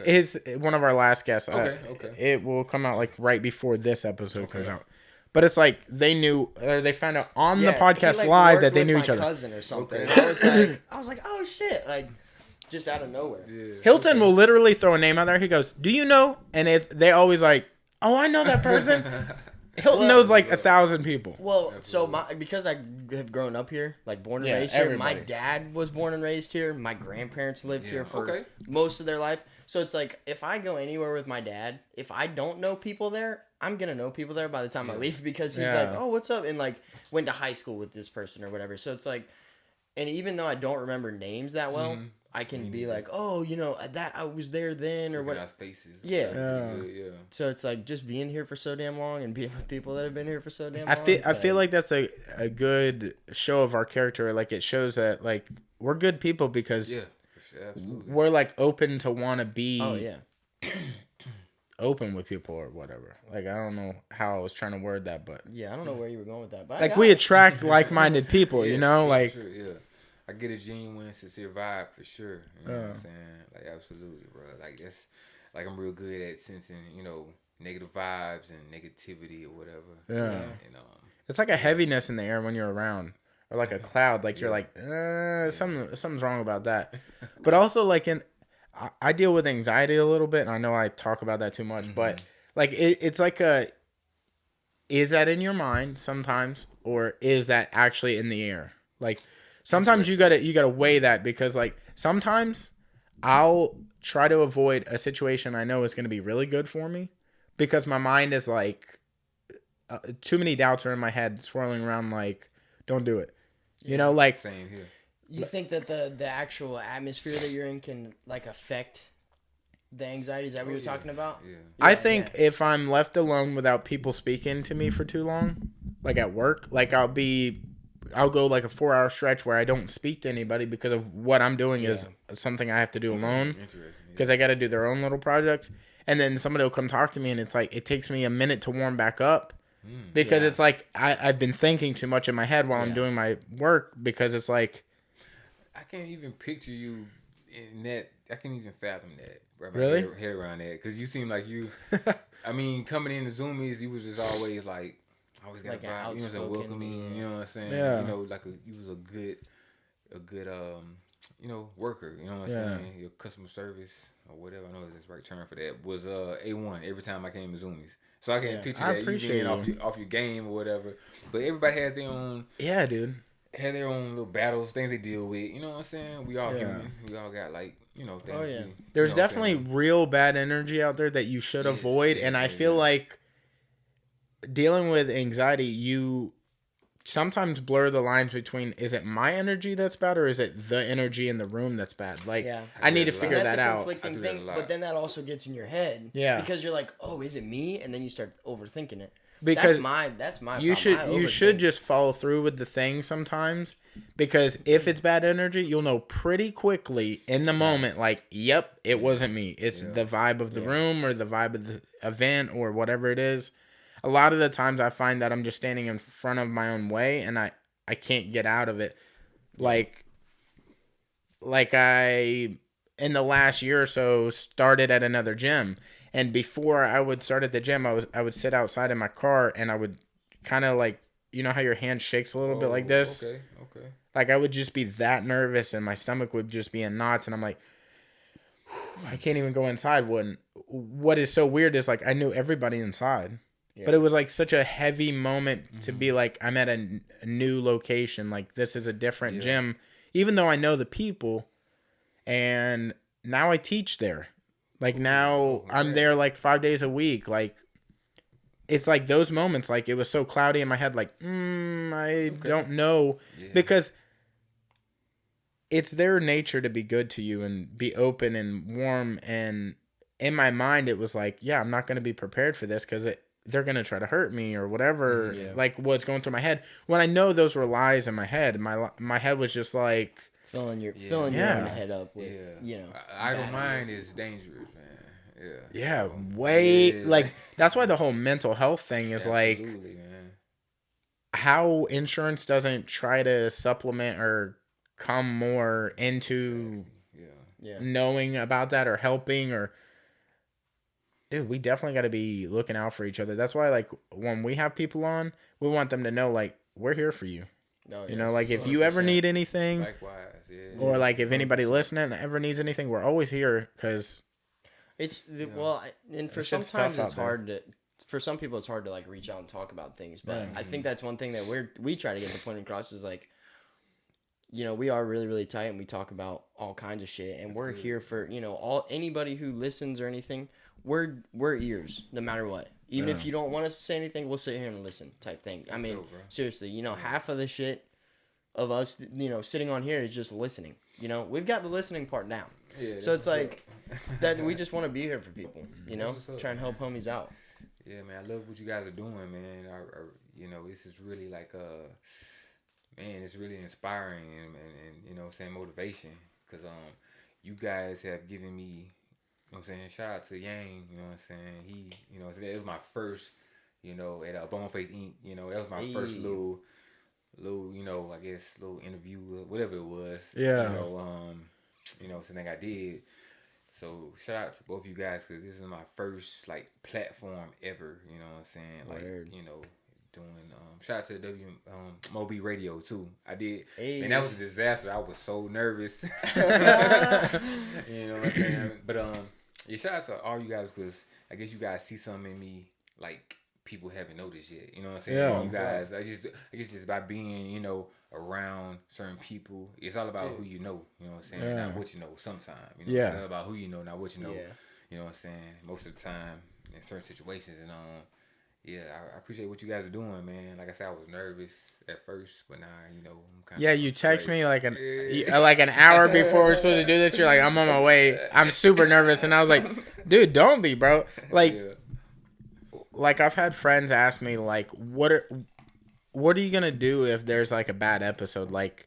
his one of our last guests. Okay. It will come out like right before this episode comes out. But it's like they knew, or they found out on the podcast live that they knew each other. Cousin or something. I was like, oh shit, like just out of nowhere. Yeah. Hilton will literally throw a name out there. He goes, "Do you know?" And they always like, "Oh, I know that person." Hilton knows like 1,000 people. Well, because I have grown up here, like born and raised here. My dad was born and raised here. My grandparents lived here for most of their life. So it's like if I go anywhere with my dad, if I don't know people there, I'm gonna know people there by the time I leave because he's like, "Oh, what's up?" and like went to high school with this person or whatever. So it's like, and even though I don't remember names that well. I can be like, oh, that I was there then or what. Faces. Yeah. So it's like just being here for so damn long and being with people that have been here for so damn long. I feel like that's a good show of our character. Like it shows that like we're good people because we're like open to want to be open with people or whatever. Like I don't know how I was trying to word that, but I don't know where you were going with that. But like we attract like-minded people, like. Sure, I get a genuine, sincere vibe for sure. You know what I'm saying? Like, absolutely, bro. Like, that's, like, I'm real good at sensing, negative vibes and negativity or whatever. Yeah. It's like a heaviness in the air when you're around. Or like a cloud. Like, you're like, something's wrong about that. But also, like, I deal with anxiety a little bit. And I know I talk about that too much. But, like, it's like is that in your mind sometimes? Or is that actually in the air? Like... Sometimes you gotta weigh that because like sometimes I'll try to avoid a situation I know is gonna be really good for me because my mind is like too many doubts are in my head swirling around like don't do it, like same here. You think that the actual atmosphere that you're in can like affect the anxiety? Is that what you're talking about? Yeah. I think if I'm left alone without people speaking to me for too long, like at work, like I'll go like a 4-hour stretch where I don't speak to anybody because of what I'm doing is something I have to do alone because I got to do their own little projects. And then somebody will come talk to me and it's like, it takes me a minute to warm back up because it's like, I've been thinking too much in my head while I'm doing my work because it's like. I can't even picture you in that. I can't even fathom that. Really? Head around that. Cause you seem like you, I mean, coming into Zoomies, you was just always like, always got like a vibe, welcoming. You know what I'm saying? Yeah. Like you was a good worker. You know what I'm saying? Your customer service or whatever. I know that's the right term for that was A1 every time I came to Zoomies. So I can't picture that you being off your game or whatever. But everybody has their own. Yeah, dude. Have their own little battles, things they deal with. You know what I'm saying? We all human. We all got like things. Oh yeah. There's definitely real bad energy out there that you should avoid, and I feel like. Dealing with anxiety, you sometimes blur the lines between is it my energy that's bad or is it the energy in the room that's bad? Like, I need to figure that out. That's a conflicting thing, but then that also gets in your head. Yeah. Because you're like, oh, is it me? And then you start overthinking it. Because that's my you should just follow through with the thing sometimes because if it's bad energy, you'll know pretty quickly in the moment, like, yep, it wasn't me. It's the vibe of the room or the vibe of the event or whatever it is. A lot of the times I find that I'm just standing in front of my own way and I can't get out of it. Like I, in the last year or so, started at another gym. And before I would start at the gym, I would sit outside in my car and I would kind of like, you know how your hand shakes a little bit like this? Okay. Like I would just be that nervous and my stomach would just be in knots and I'm like, I can't even go inside. What is so weird is like I knew everybody inside. Yeah. But it was like such a heavy moment to be like, I'm at a new location. Like this is a different gym, even though I know the people and now I teach there. Like now I'm there like 5 days a week. Like it's like those moments, like it was so cloudy in my head. Like, I don't know because it's their nature to be good to you and be open and warm. And in my mind, it was like, yeah, I'm not going to be prepared for this because they're going to try to hurt me or whatever, like what's going through my head. When I know those were lies in my head, my head was just like... Filling your own head up with, idle mind is dangerous, man. Yeah, way... Like, that's why the whole mental health thing is like... Man. How insurance doesn't try to supplement or come more into knowing about that or helping or... Dude, we definitely got to be looking out for each other. That's why, like, when we have people on, we want them to know, like, we're here for you. You know, like, if you ever need anything, likewise, or, like, if anybody listening ever needs anything, we're always here because... It's, and for sometimes it's hard to... For some people, it's hard to, like, reach out and talk about things. But I think that's one thing that we try to get the point across is, like, you know, we are really, really tight and we talk about all kinds of shit. And we're here for, you know, anybody who listens or anything. We're ears, no matter what. Even if you don't want us to say anything, we'll sit here and listen type thing. I mean, seriously, you know, half of the shit of us, you know, sitting on here is just listening. You know, we've got the listening part down. Yeah, so it's like that we just want to be here for people, you know, try and help homies out. Yeah, man, I love what you guys are doing, man. You know, this is really like, man, it's really inspiring and you know what I'm saying, motivation. Because you guys have given me, you know what I'm saying, shout out to Yang, you know what I'm saying. He, you know, it was my first, you know, at Boneface Inc., you know, that was my first little, you know, I guess, little interview, whatever it was. Yeah. You know, something I did. So shout out to both you guys because this is my first like platform ever. You know what I'm saying? Like you know, doing shout out to Moby Radio too. I did, and that was a disaster. I was so nervous. You know what I'm saying? But yeah, shout out to all you guys because I guess you guys see something in me like people haven't noticed yet. You know what I'm saying? Yeah. You guys, I guess just by being, you know, around certain people, it's all about who you know. You know what I'm saying? Not what you know. Sometimes, you know, it's all about who you know, not what you know. You know what I'm saying? Most of the time, in certain situations, and I appreciate what you guys are doing, man. Like I said, I was nervous at first, but now, you know, I'm kind of... Yeah, you text me like an hour before we're supposed to do this. You're like, I'm on my way. I'm super nervous, and I was like, dude, don't be, bro. Like. Yeah. Like, I've had friends ask me, like, what are you going to do if there's, like, a bad episode? Like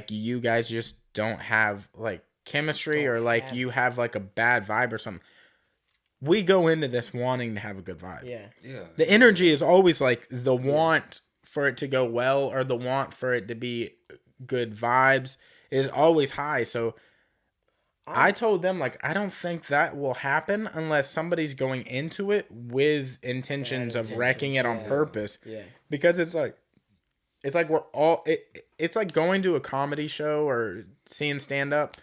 you guys just don't have, like, chemistry or, like, you have, like, a bad vibe or something. We go into this wanting to have a good vibe. Yeah. Yeah. The energy is always, like, the want for it to go well or the want for it to be good vibes is always high. So... I told them, like, I don't think that will happen unless somebody's going into it with intentions of wrecking it on purpose. Yeah. Because it's like we're all... It's like going to a comedy show or seeing stand-up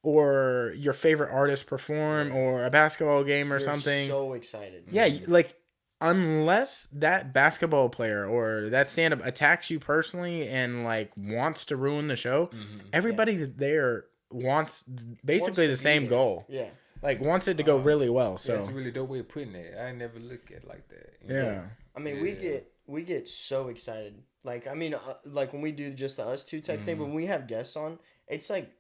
or your favorite artist perform or a basketball game or something. You're so excited. Yeah, like, unless that basketball player or that stand-up attacks you personally and, like, wants to ruin the show, everybody there... wants basically the same goal. Yeah. Like, wants it to go really well. So that's a really dope way of putting it. I never look at it like that. You know? I mean, we get so excited. Like, I mean, like when we do just the us two type thing, but when we have guests on, it's like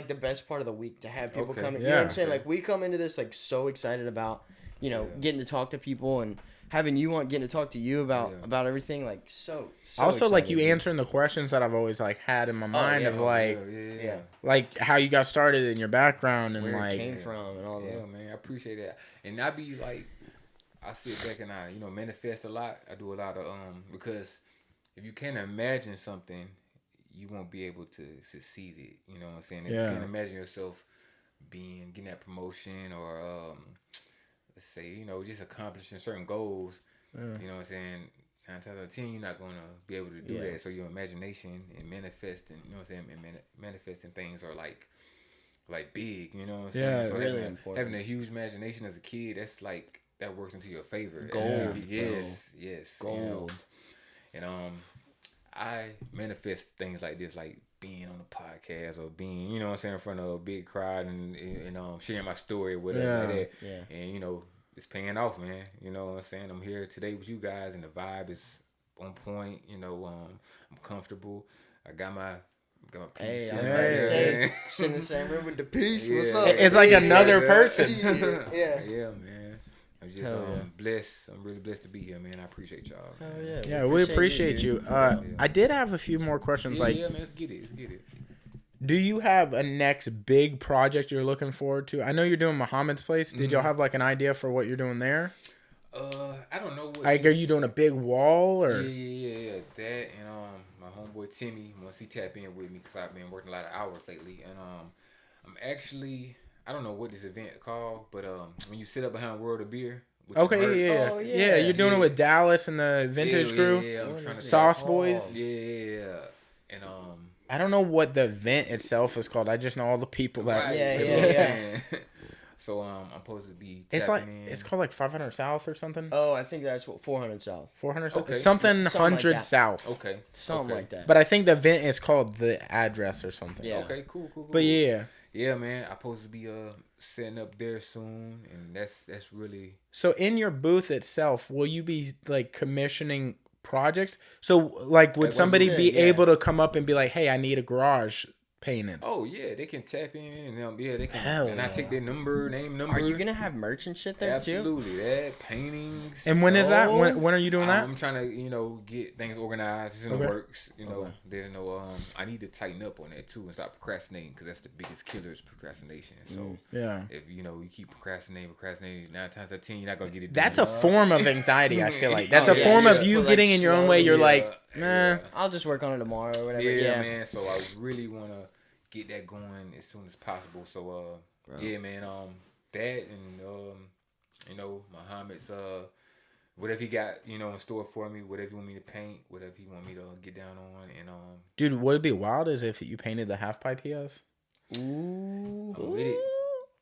the best part of the week to have people come in. You know what I'm saying? Like, we come into this like so excited about, you know, getting to talk to people and having you on, getting to talk to you about everything, like so also excited, like you answering the questions that I've always like had in my mind of like like how you got started in your background and where like it came from and all that. Yeah, man, I appreciate that. And I be like, I sit back and I, you know, manifest a lot. I do a lot of because if you can't imagine something, you won't be able to succeed it. You know what I'm saying? If you can't imagine yourself getting that promotion or let's say, you know, just accomplishing certain goals, you know what I'm saying? 9 times out of 10, you're not going to be able to do that. So your imagination and manifesting, you know what I'm saying? Manifesting things are like big, you know what I'm saying? Yeah, so really important. Having a huge imagination as a kid, that's like, that works into your favor. Gold. Yes. Gold. You know? And I manifest things like this, like being on a podcast or being, you know what I'm saying, in front of a big crowd and sharing my story or whatever like that. Yeah. And, you know, it's paying off, man. You know what I'm saying? I'm here today with you guys and the vibe is on point. You know, I'm comfortable. I got my Got my Hey, piece. I'm about to say, sit in the same room with the piece. Yeah. What's up? It's like another person. Yeah. Yeah, man. I'm just blessed. I'm really blessed to be here, man. I appreciate y'all. Hell yeah. Yeah, we appreciate you. I did have a few more questions. Yeah, man. Let's get it. Do you have a next big project you're looking forward to? I know you're doing Muhammad's place. Did y'all have like an idea for what you're doing there? I don't know. Like, are you doing a big wall or? Yeah. That and my homeboy Timmy, once he tap in with me, because I've been working a lot of hours lately, and I'm actually, I don't know what this event called, but when you sit up behind World of Beer. Yeah. You're doing it with Dallas and the Vintage crew. Yeah. I'm trying to Sauce Boys. Yeah. And I don't know what the event itself is called. I just know all the people that. Right. Yeah. So I'm supposed to be. It's like in. it's called like 500 South or something. Oh, I think that's what 400 South. 400 South. Okay. Something Something 100 like that. South. Okay. Something like that. But I think the event is called the address or something. Yeah. Okay. Cool. But yeah. Yeah, man. I'm supposed to be setting up there soon, and that's really. So in your booth itself, will you be like commissioning projects? So like, would somebody be able to come up and be like, "Hey, I need a garage painted"? Oh yeah, they can tap in and they can. Hell and I take their name number. Are you gonna have merch and shit there too? Absolutely, that paintings. And when is that? When are you doing that? I'm trying to get things organized. It's in the works. There's no. I need to tighten up on that too and stop procrastinating, because that's the biggest killer is procrastination. So if you keep procrastinating 9 times out of 10, you're not gonna get it done. That's a form of anxiety. I feel like that's a form of you getting in your own way. You're like, nah. I'll just work on it tomorrow or whatever. Yeah, man. So I really wanna get that going as soon as possible. So yeah, man. That and Muhammad's whatever he got in store for me, whatever he want me to paint, whatever he want me to get down on, and Dude, what would be wild is if you painted the half pipe he has. Ooh. I'm with it.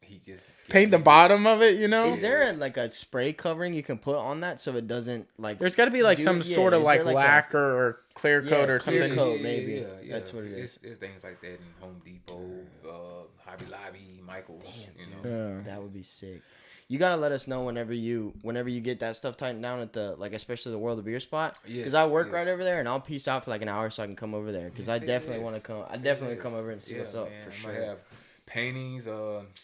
He just paint the bottom of it, Is there a spray covering you can put on that so it doesn't like? There's got to be like some sort of like lacquer or clear coat or something. Clear coat, maybe. Yeah. That's what it is. There's things like that in Home Depot, Hobby Lobby, Michael's. That would be sick. You gotta let us know whenever you get that stuff tightened down at the especially the World of Beer spot. Because I work right over there, and I'll peace out for like an hour so I can come over there. Because I definitely want to come. I definitely come over and see what's up for sure. I might have paintings,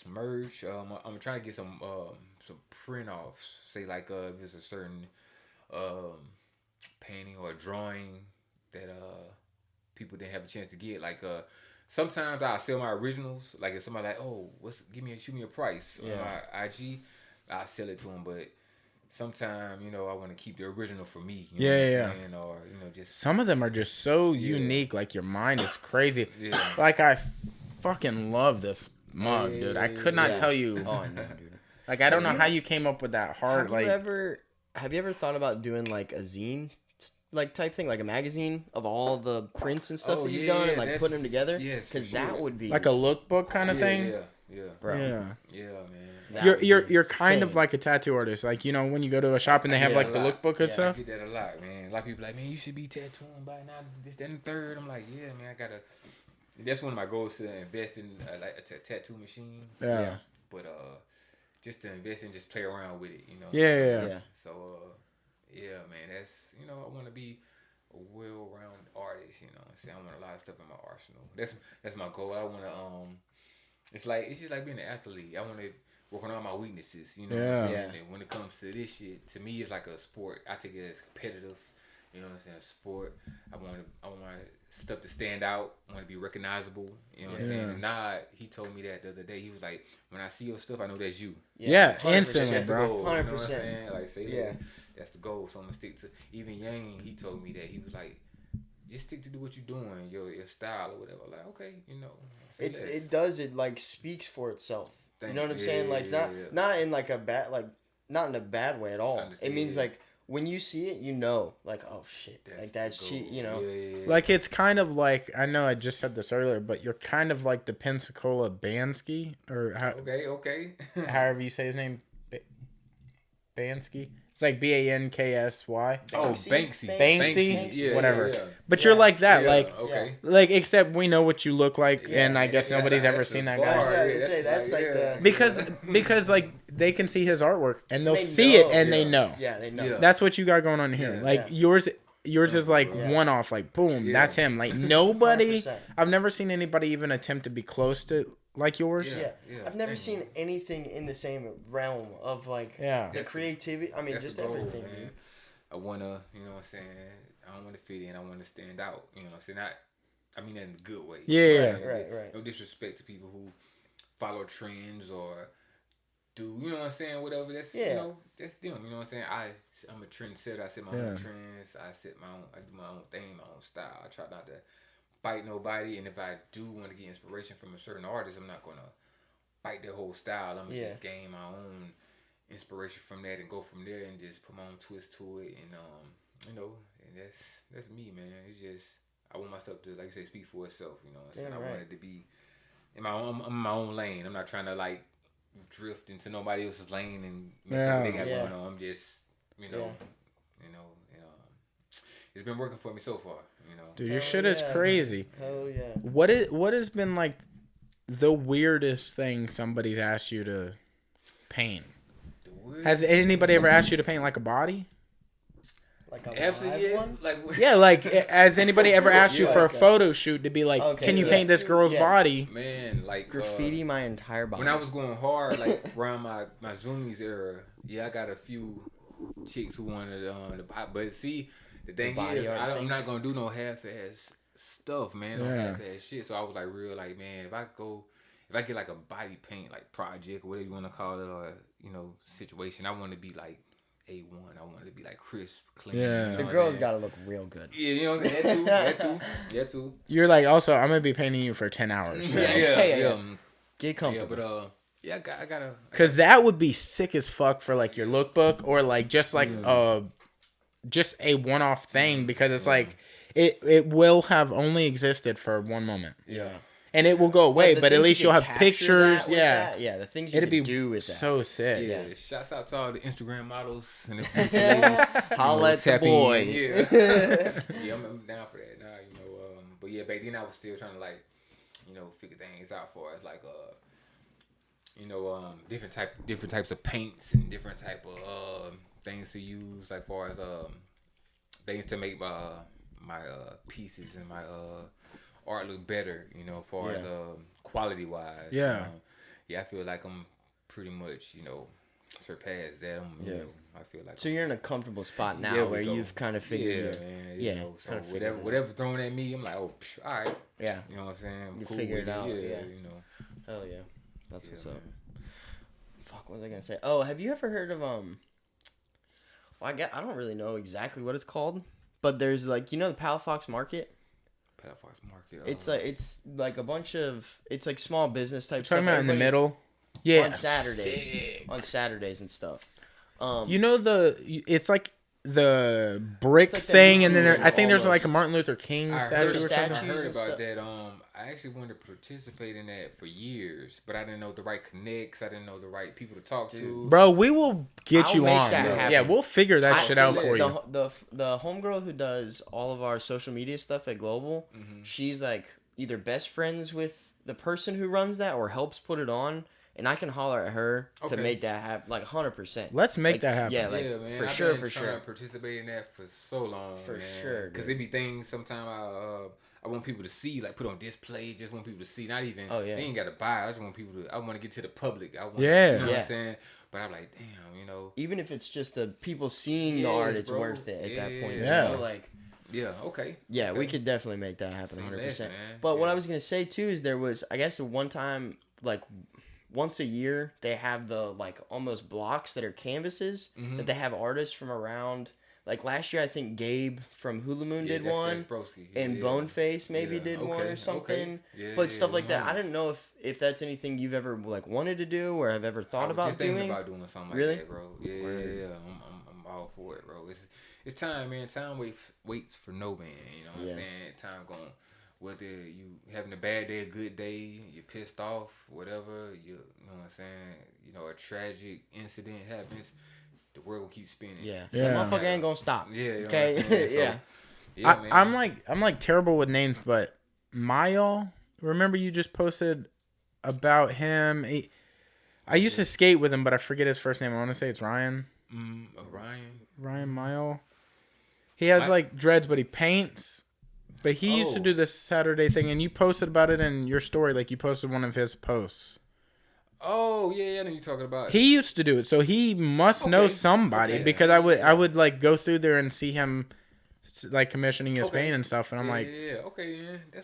merch. I'm trying to get some print offs. Say like if there's a certain painting or a drawing that people didn't have a chance to get. Like sometimes I'll sell my originals. Like if somebody like, oh, shoot me a price on my IG, I'll sell it to them. But sometimes I want to keep the original for me. You know what I'm saying? Or just some of them are just so unique. Like your mind is crazy. Like I fucking love this mug, dude. I could not tell you. Oh, no, dude. Like I don't know how you came up with that hard. Have you ever thought about doing like a zine type thing, like a magazine of all the prints and stuff that you've done and like putting them together? Yes, because that would be like a lookbook kind of thing. Yeah, bro. Yeah, man. You're kind of like a tattoo artist. Like when you go to a shop and they have like the lookbook and stuff. I get that a lot, man. A lot of people like, man, you should be tattooing by now. This, that, and the third. I'm like, yeah, man, I gotta. That's one of my goals, to invest in like a tattoo machine. Yeah. But just to invest and just play around with it, Yeah. So yeah, man, that's I want to be a well-rounded artist. I want a lot of stuff in my arsenal. That's my goal. I want to it's just like being an athlete. I want to work on all my weaknesses. What I'm saying? And when it comes to this shit, to me, it's like a sport. I take it as competitive. You know what I'm saying? Sport. I want my stuff to stand out. I want to be recognizable. You know what I'm saying? And he told me that the other day. He was like, when I see your stuff, I know that's you. Yeah, instantly, that's bro. 100%. You know what I'm saying? Like, say that. That's the goal. So I'm gonna stick to. Even Yang, he told me that. He was like, just stick to do what you're doing, your style or whatever. Like, okay, it like speaks for itself. You know what I'm saying? Like not in like a bad not in a bad way at all. It means like when you see it, like, oh shit, that's cheap, Like it's kind of like, I know I just said this earlier, but you're kind of like the Pensacola Bansky, or okay. however you say his name, Bansky. It's like Banksy. Oh, Banksy, yeah, whatever. Yeah. But you're like that, like except we know what you look like, and I guess nobody's ever seen that guy. That's like the because like they can see his artwork and they'll see it and they know. Yeah, they know. That's what you got going on here. Yours yours is like one off, like boom, that's him. Like nobody, 100%. I've never seen anybody even attempt to be close to like yours. Yeah. I've never seen anything in the same realm of like the creativity. I mean, just everything. Man. I wanna, you know what I'm saying. I don't want to fit in. I want to stand out. You know what I'm saying. I mean that in a good way. Yeah. Right. No disrespect to people who follow trends or do, you know what I'm saying, whatever. That's you know, that's them. You know what I'm saying. I'm a trendsetter. I set my own trends. I do my own thing, my own style. I try not to fight nobody, and if I do want to get inspiration from a certain artist, I'm not gonna fight their whole style. I'm gonna just gain my own inspiration from that and go from there and just put my own twist to it, and you know, and that's me, man. It's just I want my stuff to, like you say, speak for itself. You know what I'm saying? I want it to be in my own lane. I'm not trying to like drift into nobody else's lane and mess up what they got going on. I'm just, you know, it's been working for me so far. You know, dude, your shit is crazy. Hell yeah. What has been like the weirdest thing somebody's asked you to paint? Has anybody ever asked you to paint like a body? Like a live one? Like has anybody ever asked you for a photo shoot to be like, can you paint this girl's body? Man, like graffiti my entire body. When I was going hard, like around my Zoomies era, I got a few chicks who wanted the body. But see, the thing is, I'm not gonna do no half-ass stuff, man. No half-ass shit. So I was like, real, like, man, if I get like a body paint, like project or whatever you want to call it, or you know, situation, I want to be like A1. I want to be like crisp, clean. Yeah, the girls gotta look real good. Yeah, you know what I'm saying? That too. You're like, also, I'm gonna be painting you for 10 hours. So. Yeah. Get comfortable. Yeah, but I gotta. Cause that would be sick as fuck for like your lookbook or like just like just a one-off thing, because it's like it will have only existed for one moment. Yeah. And it will go away, but at least you'll have pictures. Yeah, the things you can do with that. So sick. Yeah. Shouts out to all the Instagram models and the beautiful ladies. Holla at the boy. Yeah, I'm down for that now. You know, but yeah, back then I was still trying to like, you know, figure things out for us, like you know, different types of paints and different type of things to use, like far as things to make my pieces and my art look better, you know, as far as quality wise. Yeah. I feel like I'm pretty much, you know, surpassed that. You know, I feel like. So you're in a comfortable spot now where you've kind of figured. Man, you know, so whatever thrown at me, I'm like, oh, all right. Yeah. You know what I'm saying? You cool figure it out. Yeah, you know. Hell yeah. That's what's up. Fuck, what was I gonna say? Oh, have you ever heard of Well, I don't really know exactly what it's called, but there's like, you know, the Palafox Market. Palafox Market. It's like a bunch of, it's like small business type stuff. Talking about in the middle. Yeah. On Saturdays and stuff. You know it's like the brick like thing, and then I think there's like a Martin Luther King statue or something. I heard about that. I actually wanted to participate in that for years, but I didn't know the right connects. I didn't know the right people to talk to. Bro, we will get you on. Yeah, we'll figure that shit out for you. The homegirl who does all of our social media stuff at Global, she's like either best friends with the person who runs that or helps put it on. And I can holler at her to make that happen, like 100%. Let's make that happen. Yeah, man. For I've sure. been trying to participate in that for so long. For sure, because there be things sometimes I want people to see, like put on display. Just want people to see, not even. They ain't got to buy. I just want people to. I want to get to the public. You know what I'm saying? But I'm like, damn, you know. Even if it's just the people seeing the art, it's worth it at that point. Yeah. You know, like. Yeah. Okay. Yeah, we could definitely make that happen 100%. But what I was gonna say too is there was, I guess, one time like. Once a year, they have the like almost blocks that are canvases that they have artists from around. Like last year, I think Gabe from Hula Moon did one, and Boneface maybe did one or something. But stuff like that, I didn't know if that's anything you've ever like wanted to do or have ever thought about doing. Thinking about doing something like that, bro. Yeah. I'm all for it, bro. It's time, man. Time waits for no man. You know what I'm saying? Time going. Whether you having a bad day, a good day, you're pissed off, whatever, you know what I'm saying? You know, a tragic incident happens, the world will keep spinning. Yeah. The motherfucker ain't gonna stop. Yeah. You know okay. I'm like terrible with names, but Mayal, remember you just posted about him? I used to skate with him, but I forget his first name. I want to say it's Ryan. Ryan. Ryan Mayal. He has like dreads, but he paints. But he used to do this Saturday thing, and you posted about it in your story. Like you posted one of his posts. Oh yeah, I know you're talking about. He used to do it, so he must know somebody because I would like go through there and see him like commissioning his paint and stuff, and I'm like,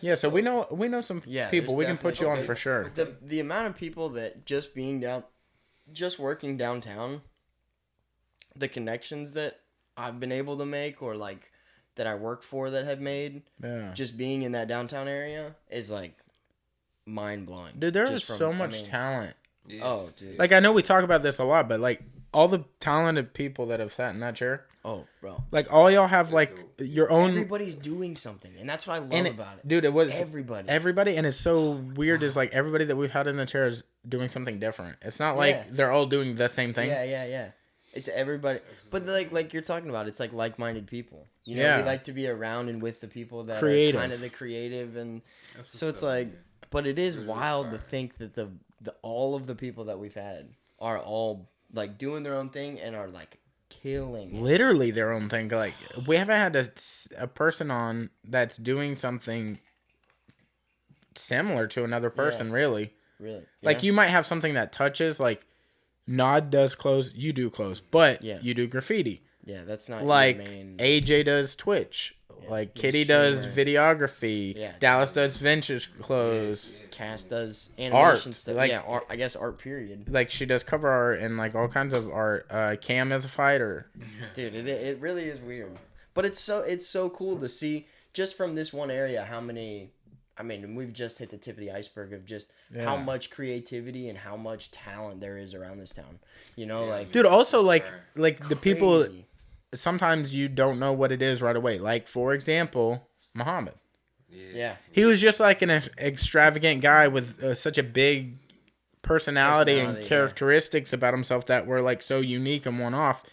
yeah. So we know some people. We can put you on for sure. The amount of people that just working downtown, the connections that I've been able to make, or like that I work for that have made, just being in that downtown area is like mind blowing. Dude, there is so much talent. Yes. Oh, dude. Like I know we talk about this a lot, but like all the talented people that have sat in that chair. Oh, bro. Like all y'all have like your own. Everybody's doing something, and that's what I love about it. Dude, it was everybody, and it's so weird. Is like everybody that we've had in the chair is doing something different. It's not like they're all doing the same thing. Yeah. It's everybody, but like you're talking about, it's like like-minded people. You know, we like to be around and with the people that are kind of the creative, and so it's like. But it is wild to think that the all of the people that we've had are all like doing their own thing and are like killing literally their own thing. Like we haven't had a person on that's doing something similar to another person. Really like you might have something that touches, like Nod does clothes, you do clothes, but you do graffiti. That's not like your main... AJ does Twitch. Like Kitty does videography. Dallas does vintage clothes. Cass does animation stuff. Like, art, I guess art period. Like she does cover art and like all kinds of art. Cam is a fighter. Dude, it really is weird. But it's so cool to see just from this one area how many. I mean, we've just hit the tip of the iceberg of just how much creativity and how much talent there is around this town. You know, like dude. Also, like the people. Sometimes you don't know what it is right away. Like, for example, Muhammad. Yeah. He was just like an extravagant guy with such a big personality and characteristics about himself that were like so unique and one-off.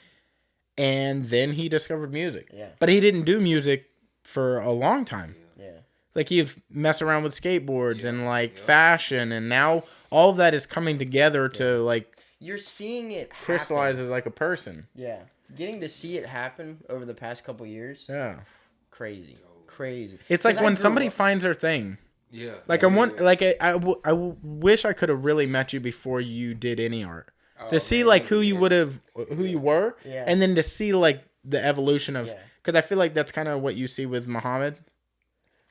And then he discovered music. Yeah. But he didn't do music for a long time. Yeah. Like he'd mess around with skateboards and like fashion, and now all of that is coming together to like you're seeing it crystallize as like a person. Yeah. Getting to see it happen over the past couple years. Yeah. Crazy. It's like when somebody finds their thing. Yeah. Like I wish I could have really met you before you did any art. To see like who you were, and then to see like the evolution of, because I feel like that's kind of what you see with Muhammad.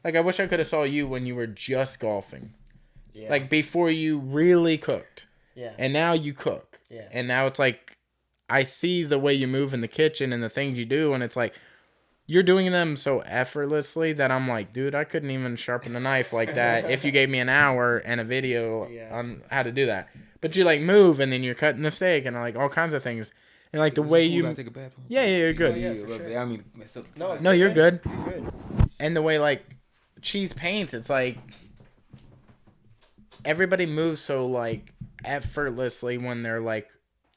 Like I wish I could have saw you when you were just golfing, like before you really cooked, and now you cook, and now it's like I see the way you move in the kitchen and the things you do, and it's like you're doing them so effortlessly that I'm like, dude, I couldn't even sharpen a knife like that if you gave me an hour and a video on how to do that. But you like move, and then you're cutting the steak and like all kinds of things, and like the way you. Take a bathroom? Yeah, you're good. Sure. I mean, mess up. No, you're good. You're good. And the way like Cheese paints, it's like everybody moves so like effortlessly when they're like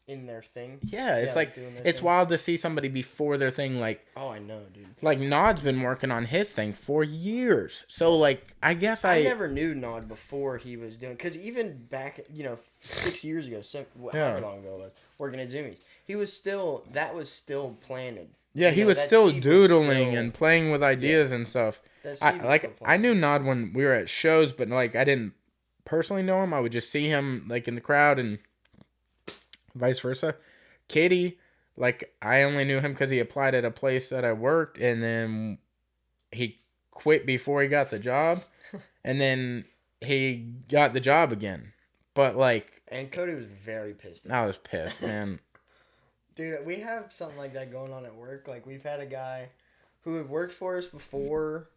in their thing. Yeah, it's like it's wild to see somebody before their thing. Like, oh, I know, dude. Like Nod's been working on his thing for years, so like I guess I never knew Nod before he was doing, because even back 6 years ago, however long ago it was, working at Jimmy's, he was still planted. Yeah, he was still doodling and playing with ideas and stuff. I knew Nod when we were at shows, but like I didn't personally know him. I would just see him like in the crowd and vice versa. Katie, like I only knew him because he applied at a place that I worked, and then he quit before he got the job, and then he got the job again. But like, and Cody was very pissed. I was pissed, man. Dude, we have something like that going on at work. Like we've had a guy who had worked for us before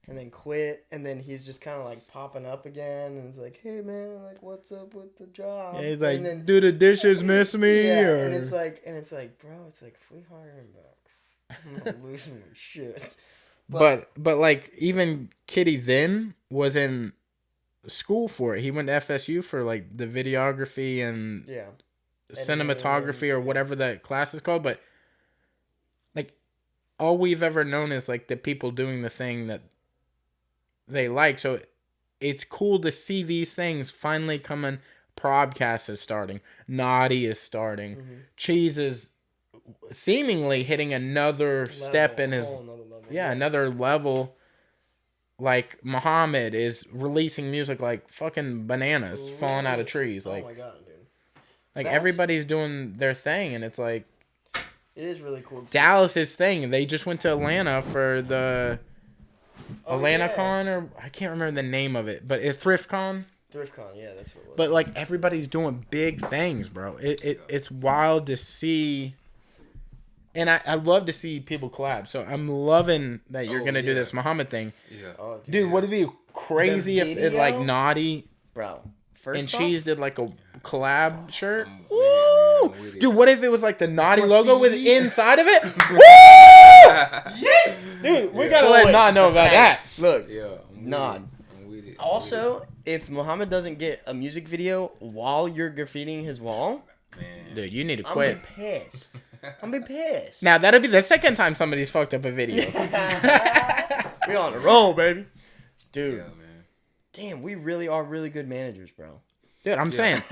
and then quit, and then he's just kind of like popping up again, and it's like, hey man, like what's up with the job? Yeah, he's like, do the dishes miss me? Yeah, or... and it's like, bro, it's like if we hire him back, I'm gonna lose my shit. But like even Kitty then was in school for it. He went to FSU for like the videography and cinematography or whatever that class is called. But like all we've ever known is like the people doing the thing that they like. So it's cool to see these things finally coming. Probcast is starting. Naughty is starting. Mm-hmm. Cheese is seemingly hitting another step in his another level. Like Muhammad is releasing music like fucking bananas falling out of trees. Like, oh my god, dude! Like everybody's doing their thing, and it's like it is really cool. Dallas's thing. They just went to Atlanta for the Con, or I can't remember the name of it, but it's ThriftCon. ThriftCon, yeah, that's what it was. But like everybody's doing big things, bro. It's wild to see. And I love to see people collab. So I'm loving that you're going to do this Muhammad thing. Yeah. Oh, dude, would it be crazy if it like Naughty bro, and Cheese did like a collab shirt? Woo! Dude, what if it was like the Naughty logo with inside of it? Woo! Dude, we got to let Nod know about that. Look, Nod. Also, if Muhammad doesn't get a music video while you're graffitiing his wall, man, dude, you need to quit. I'm pissed. I'm be pissed. Now that'll be the second time somebody's fucked up a video. We on the roll, baby. Dude. Yeah, man. Damn, we really are really good managers, bro. Dude, I'm saying,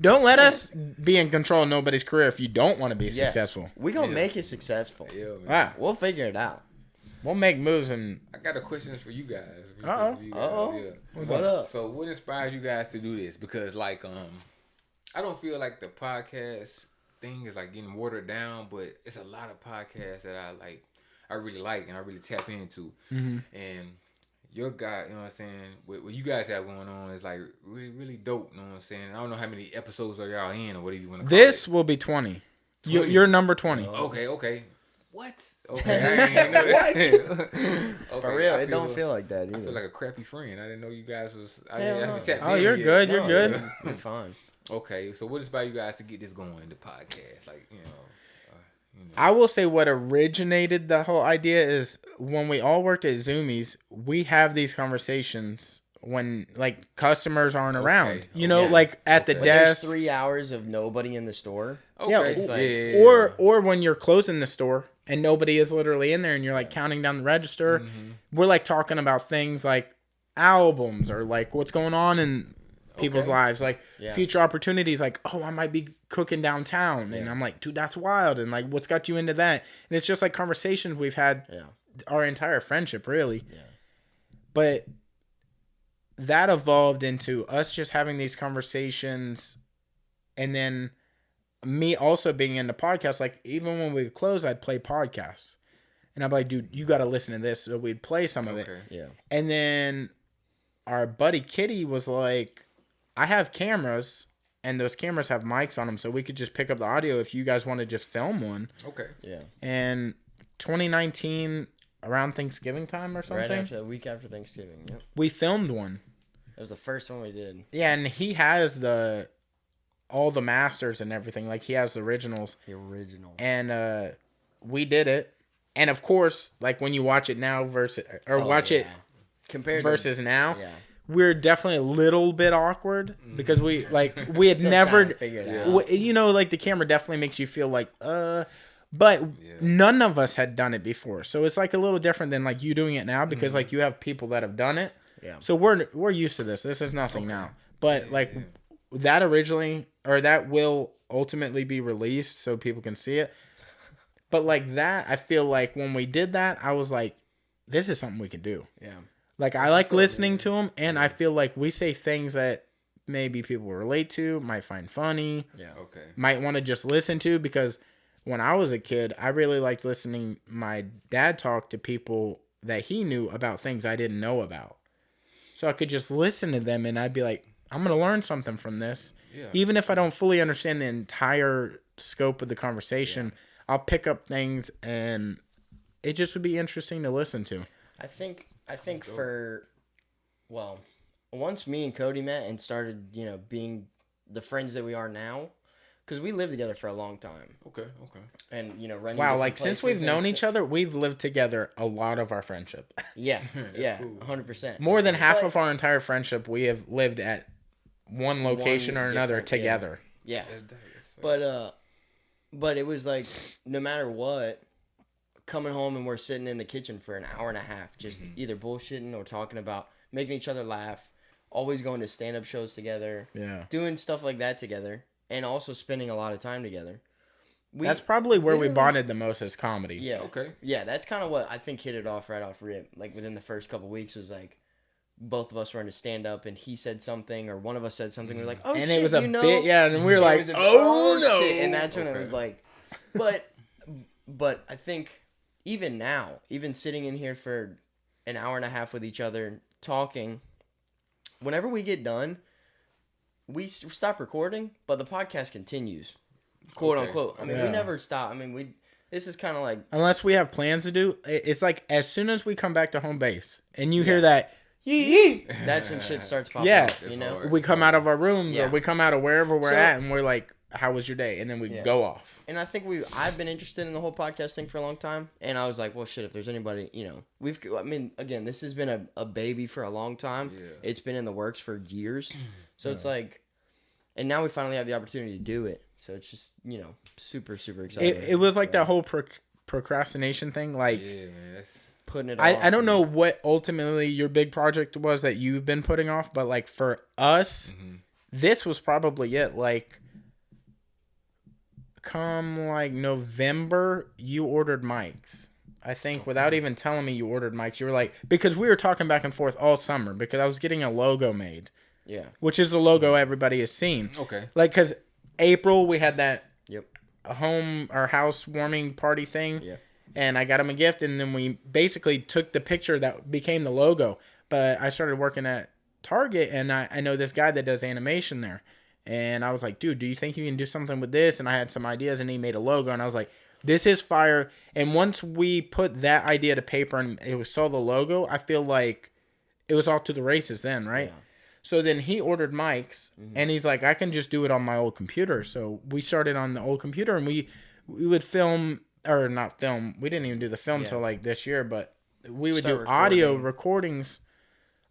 don't let us be in control of nobody's career if you don't want to be successful. We gonna make it successful. Yeah, man. We'll figure it out. We'll make moves and. I got a question for you guys. Yeah. What up? So, what inspires you guys to do this? Because, like, I don't feel like the podcast thing is like getting watered down, but it's a lot of podcasts that I really like and I really tap into. Mm-hmm. And your guy, you know what I'm saying, what you guys have going on is like really, really dope. You know what I'm saying? I don't know how many episodes are y'all in or whatever you want to call this it. Will be 20. You're number 20. Okay. What? Okay, I didn't know that. What? Okay, for real, it don't feel like that either. I feel like a crappy friend. I didn't know you guys was. You're good. You're good. You're fine. Okay, so what inspired you guys to get this going, the podcast? Like, I will say what originated the whole idea is when we all worked at Zoomies, we have these conversations when like customers aren't around. You know, like at the desk. There's 3 hours of nobody in the store. Okay. Or when you're closing the store and nobody is literally in there and you're like counting down the register. Mm-hmm. We're like talking about things like albums or like what's going on in people's lives, like future opportunities, like, oh, I might be cooking downtown, and I'm like, dude, that's wild, and like, what's got you into that? And it's just like conversations we've had our entire friendship, really. But that evolved into us just having these conversations, and then me also being into podcasts. Like, even when we would close, I'd play podcasts, and I'd be like, dude, you got to listen to this. So we'd play some of it, and then our buddy Kitty was like, I have cameras, and those cameras have mics on them, so we could just pick up the audio if you guys want to just film one. Okay. Yeah. And 2019, around Thanksgiving time or something? Right after, a week after Thanksgiving, yep. We filmed one. It was the first one we did. Yeah, and he has all the masters and everything. Like, he has the originals. The original. And we did it. And, of course, like, when you watch it now versus it compared versus now. Yeah. We're definitely a little bit awkward because we had never, you know, like the camera definitely makes you feel like, but none of us had done it before. So it's like a little different than like you doing it now because like you have people that have done it. Yeah. So we're used to this. This is nothing now. But that originally, or that will ultimately be released so people can see it. But like that, I feel like when we did that, I was like, this is something we can do. Yeah. Like, I like listening to them, and I feel like we say things that maybe people relate to, might find funny, might want to just listen to, because when I was a kid, I really liked listening my dad talk to people that he knew about things I didn't know about. So I could just listen to them, and I'd be like, I'm going to learn something from this. Yeah. Even if I don't fully understand the entire scope of the conversation, I'll pick up things, and it just would be interesting to listen to. I think once me and Cody met and started, you know, being the friends that we are now, because we lived together for a long time. Okay. And, you know, running. Wow, like since we've known each other, we've lived together a lot of our friendship. Yeah, 100%. More than half of our entire friendship, we have lived at one location or another together. Yeah. But it was like, no matter what, coming home and we're sitting in the kitchen for an hour and a half, just either bullshitting or talking about making each other laugh, always going to stand-up shows together, doing stuff like that together, and also spending a lot of time together. That's probably where we bonded the most as comedy. Yeah. Okay. Yeah, that's kind of what I think hit it off right off rip. Like within the first couple weeks was like both of us were in a stand up and he said something or one of us said something. We were like, oh, and shit, it was a bit, and we were like, oh no, shit. And that's when it was like, but I think even now, even sitting in here for an hour and a half with each other talking, whenever we get done, we stop recording, but the podcast continues. Quote unquote. I mean, we never stop. I mean, this is kind of like, unless we have plans to do. It's like as soon as we come back to home base and you hear that, yee, that's when shit starts popping up. You know, we come out of our rooms or we come out of wherever we're at, and we're like, "How was your day?" And then we go off. And I think I've been interested in the whole podcast thing for a long time, and I was like, well, shit, if there's anybody, you know, again, this has been a baby for a long time. Yeah. It's been in the works for years, so it's like, and now we finally have the opportunity to do it. So it's just, you know, super, super exciting. It was like that whole procrastination thing. Like, yeah, man, that's putting it off. I don't know what ultimately your big project was that you've been putting off, but like for us, this was probably it. Like, come like November, you ordered mics. I think without even telling me you ordered mics, you were like, because we were talking back and forth all summer because I was getting a logo made. Yeah. Which is the logo everybody has seen. Okay. Like, because April, we had that a house warming party thing. Yeah. And I got him a gift, and then we basically took the picture that became the logo. But I started working at Target, and I know this guy that does animation there. And I was like, dude, do you think you can do something with this? And I had some ideas, and he made a logo, and I was like, this is fire. And once we put that idea to paper and it was saw the logo, I feel like it was all to the races then, right? Yeah. So then he ordered mics, and he's like, I can just do it on my old computer. So we started on the old computer, and we would film, or not film. We didn't even do the film till like this year, but we would do audio recordings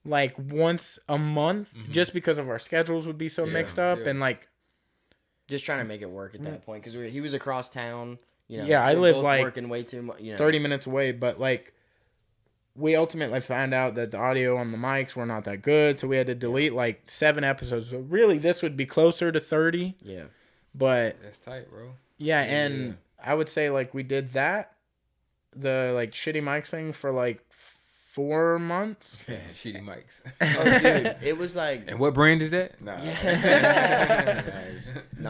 like once a month just because of our schedules would be so mixed up and like. Just trying to make it work at that point because he was across town. You know, I live like working way too much. You know. 30 minutes away, but like. We ultimately found out that the audio on the mics were not that good, so we had to delete like 7 episodes. So really, this would be closer to 30. Yeah. But that's tight, bro. Yeah, and I would say like we did that, the like shitty mics thing for like 4 months. Yeah, shitty mics. Oh, dude, it was like. And what brand is that? Nah. Yeah.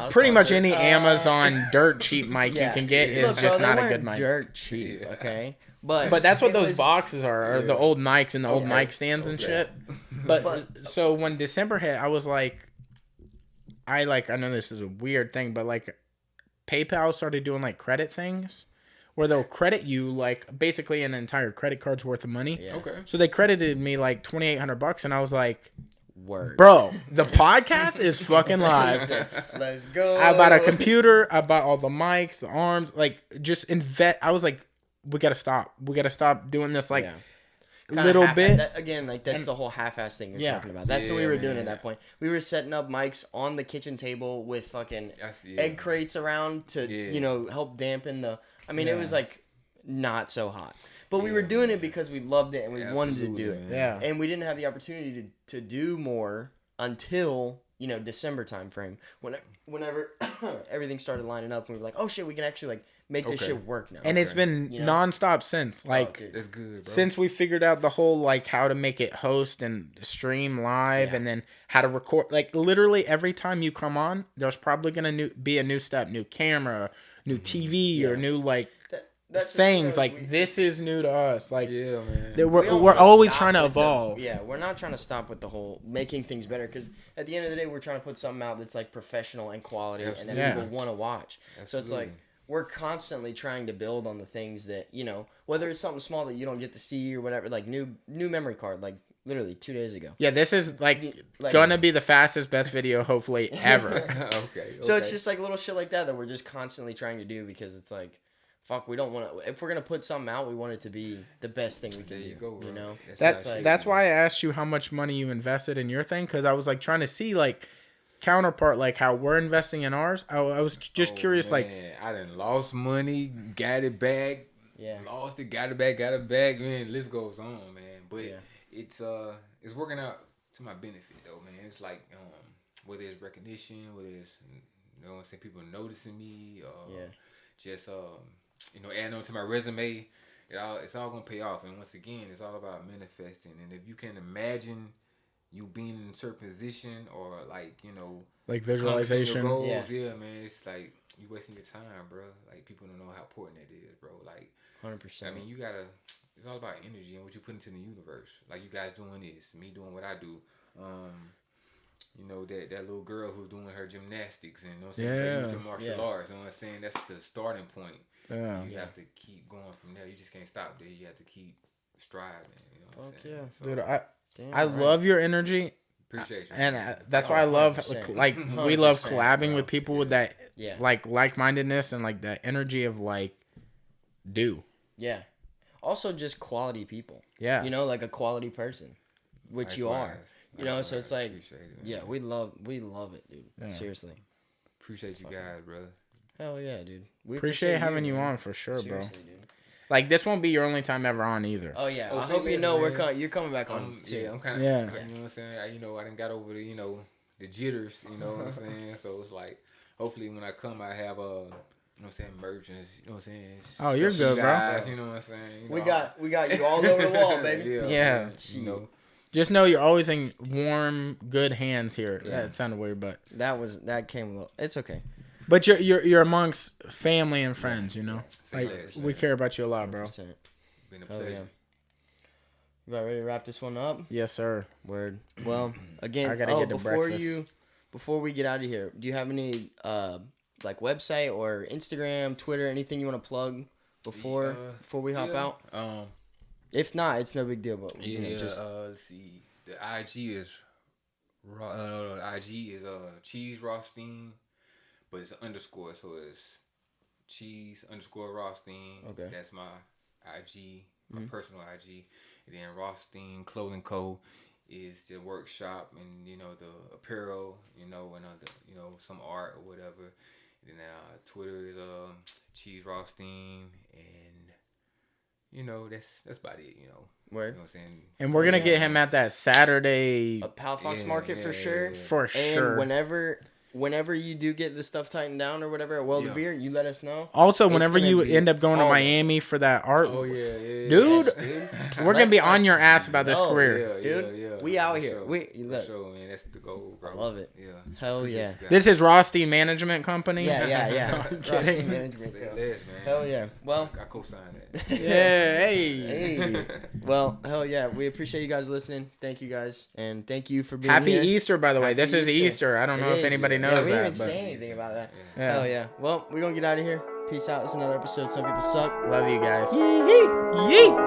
Pretty much any Amazon dirt cheap mic you can get is just not a good mic. Dirt cheap, okay. But that's what those boxes are the old mics and the old mic stands and shit. But so when December hit, I was like, I know this is a weird thing, but like PayPal started doing like credit things where they'll credit you like basically an entire credit card's worth of money. Yeah. Okay. So they credited me like $2,800 and I was like, word. Bro, the podcast is fucking live. Let's go. I bought a computer. I bought all the mics, the arms, like just invest. I was like, we got to stop. We got to stop doing this like little bit. That's the whole half-ass thing you're talking about. That's what we were doing at that point. We were setting up mics on the kitchen table with fucking egg crates around to, you know, help dampen the... I mean, it was like not so hot. But we were doing it because we loved it and we wanted to do it. Yeah. And we didn't have the opportunity to do more until, you know, December time frame. Whenever everything started lining up and we were like, oh shit, we can actually like make this shit work now. And it's been nonstop since. Like that's good, bro. Since we figured out the whole like how to make it host and stream live and then how to record. Like literally every time you come on, there's probably gonna be a new step, new camera, new TV or new like things. Like this is new to us. Like we're always trying to evolve. We're not trying to stop with the whole making things better because at the end of the day, we're trying to put something out that's like professional and quality and that people want to watch. Absolutely. So it's like we're constantly trying to build on the things that, you know, whether it's something small that you don't get to see or whatever, like new memory card, like literally 2 days ago. Yeah, this is like gonna be the fastest, best video hopefully ever. Okay. So it's just like little shit like that we're just constantly trying to do because it's like, fuck, we don't want to. If we're gonna put something out, we want it to be the best thing we can do. Go, you know, that's why I asked you how much money you invested in your thing because I was like trying to see like counterpart like how we're investing in ours. I was just curious. Man. Like I done lost money, got it back. Yeah, lost it, got it back. Man, list goes on, man. But it's working out to my benefit though, man. It's like whether it's recognition, whether it's people noticing me, just adding on to my resume. It's all gonna pay off. And once again, it's all about manifesting. And if you can imagine you being in a certain position or like visualization, goals, yeah, man, it's like you wasting your time, bro. Like people don't know how important that is, bro. Like 100%. I mean, it's all about energy and what you put into the universe. Like you guys doing this, me doing what I do. That little girl who's doing her gymnastics and your martial arts. You know what I'm saying? That's the starting point. Yeah. You have to keep going from there. You just can't stop there. You have to keep striving. You know what I'm saying? Yeah. So, dude, I love your energy. Appreciate you. And that's why I love, like, we love collabing with people with that, yeah, like-mindedness and, like, that energy of, like, do. Yeah. Also just quality people. Yeah. Like a quality person, which you are. So it's like, we love it, dude. Yeah. Seriously. Appreciate you guys, brother. Hell yeah, dude. We appreciate having you on for sure, seriously, bro. Dude. Like, this won't be your only time ever on either. Oh, yeah. I hope you know you're coming back on. Yeah, I'm kind of, you know what I'm saying? I done got over the jitters, you know what I'm saying? So it's like, hopefully when I come, I have, merch and, you know what I'm saying? Oh, you're good, guys, bro. You know what I'm saying? We got you all over the wall, baby. Yeah. Just know you're always in warm, good hands here. Yeah. That sounded weird, but that came a little. It's okay. But you're amongst family and friends, we care about you a lot, bro. 100%. Been a pleasure. Yeah. You about ready to wrap this one up? Yes, sir. Word. Well, again, I gotta get to breakfast. Before we get out of here, do you have any like website or Instagram, Twitter, anything you want to plug before we hop out? If not, it's no big deal. But let's see. The IG is cheese Rawsteen, but it's an underscore, so it's cheese _ Rawsteen. Okay, that's my IG, my personal IG. And then Rawsteen Clothing Co. is the workshop and the apparel, and some art or whatever. And then Twitter is cheese Rawsteen, and that's about it, Word. You know what I'm saying? And we're gonna get him at that Saturday Pal Fox Market for sure. For sure. And whenever you do get the stuff tightened down or whatever at World of Beer, you let us know. Also, whenever you end up going to Miami for that art, dude, we're gonna be on your ass about this career, dude. We out here. Sure. Man, that's the goal, bro. I love it. Yeah. Hell yeah. This is Rawsteen Management Company. Yeah. Rawsteen Management Company. Hell yeah. Well, I co-signed that. Yeah. Hey. Well, hell yeah. We appreciate you guys listening. Thank you guys, and thank you for being Happy here. Easter, by the way. This is Easter. I don't know if anybody knows we that. didn't say anything about that. Hell yeah. Well, we're gonna get out of here. Peace out. It's another episode. Some people suck. Love you guys. Yee.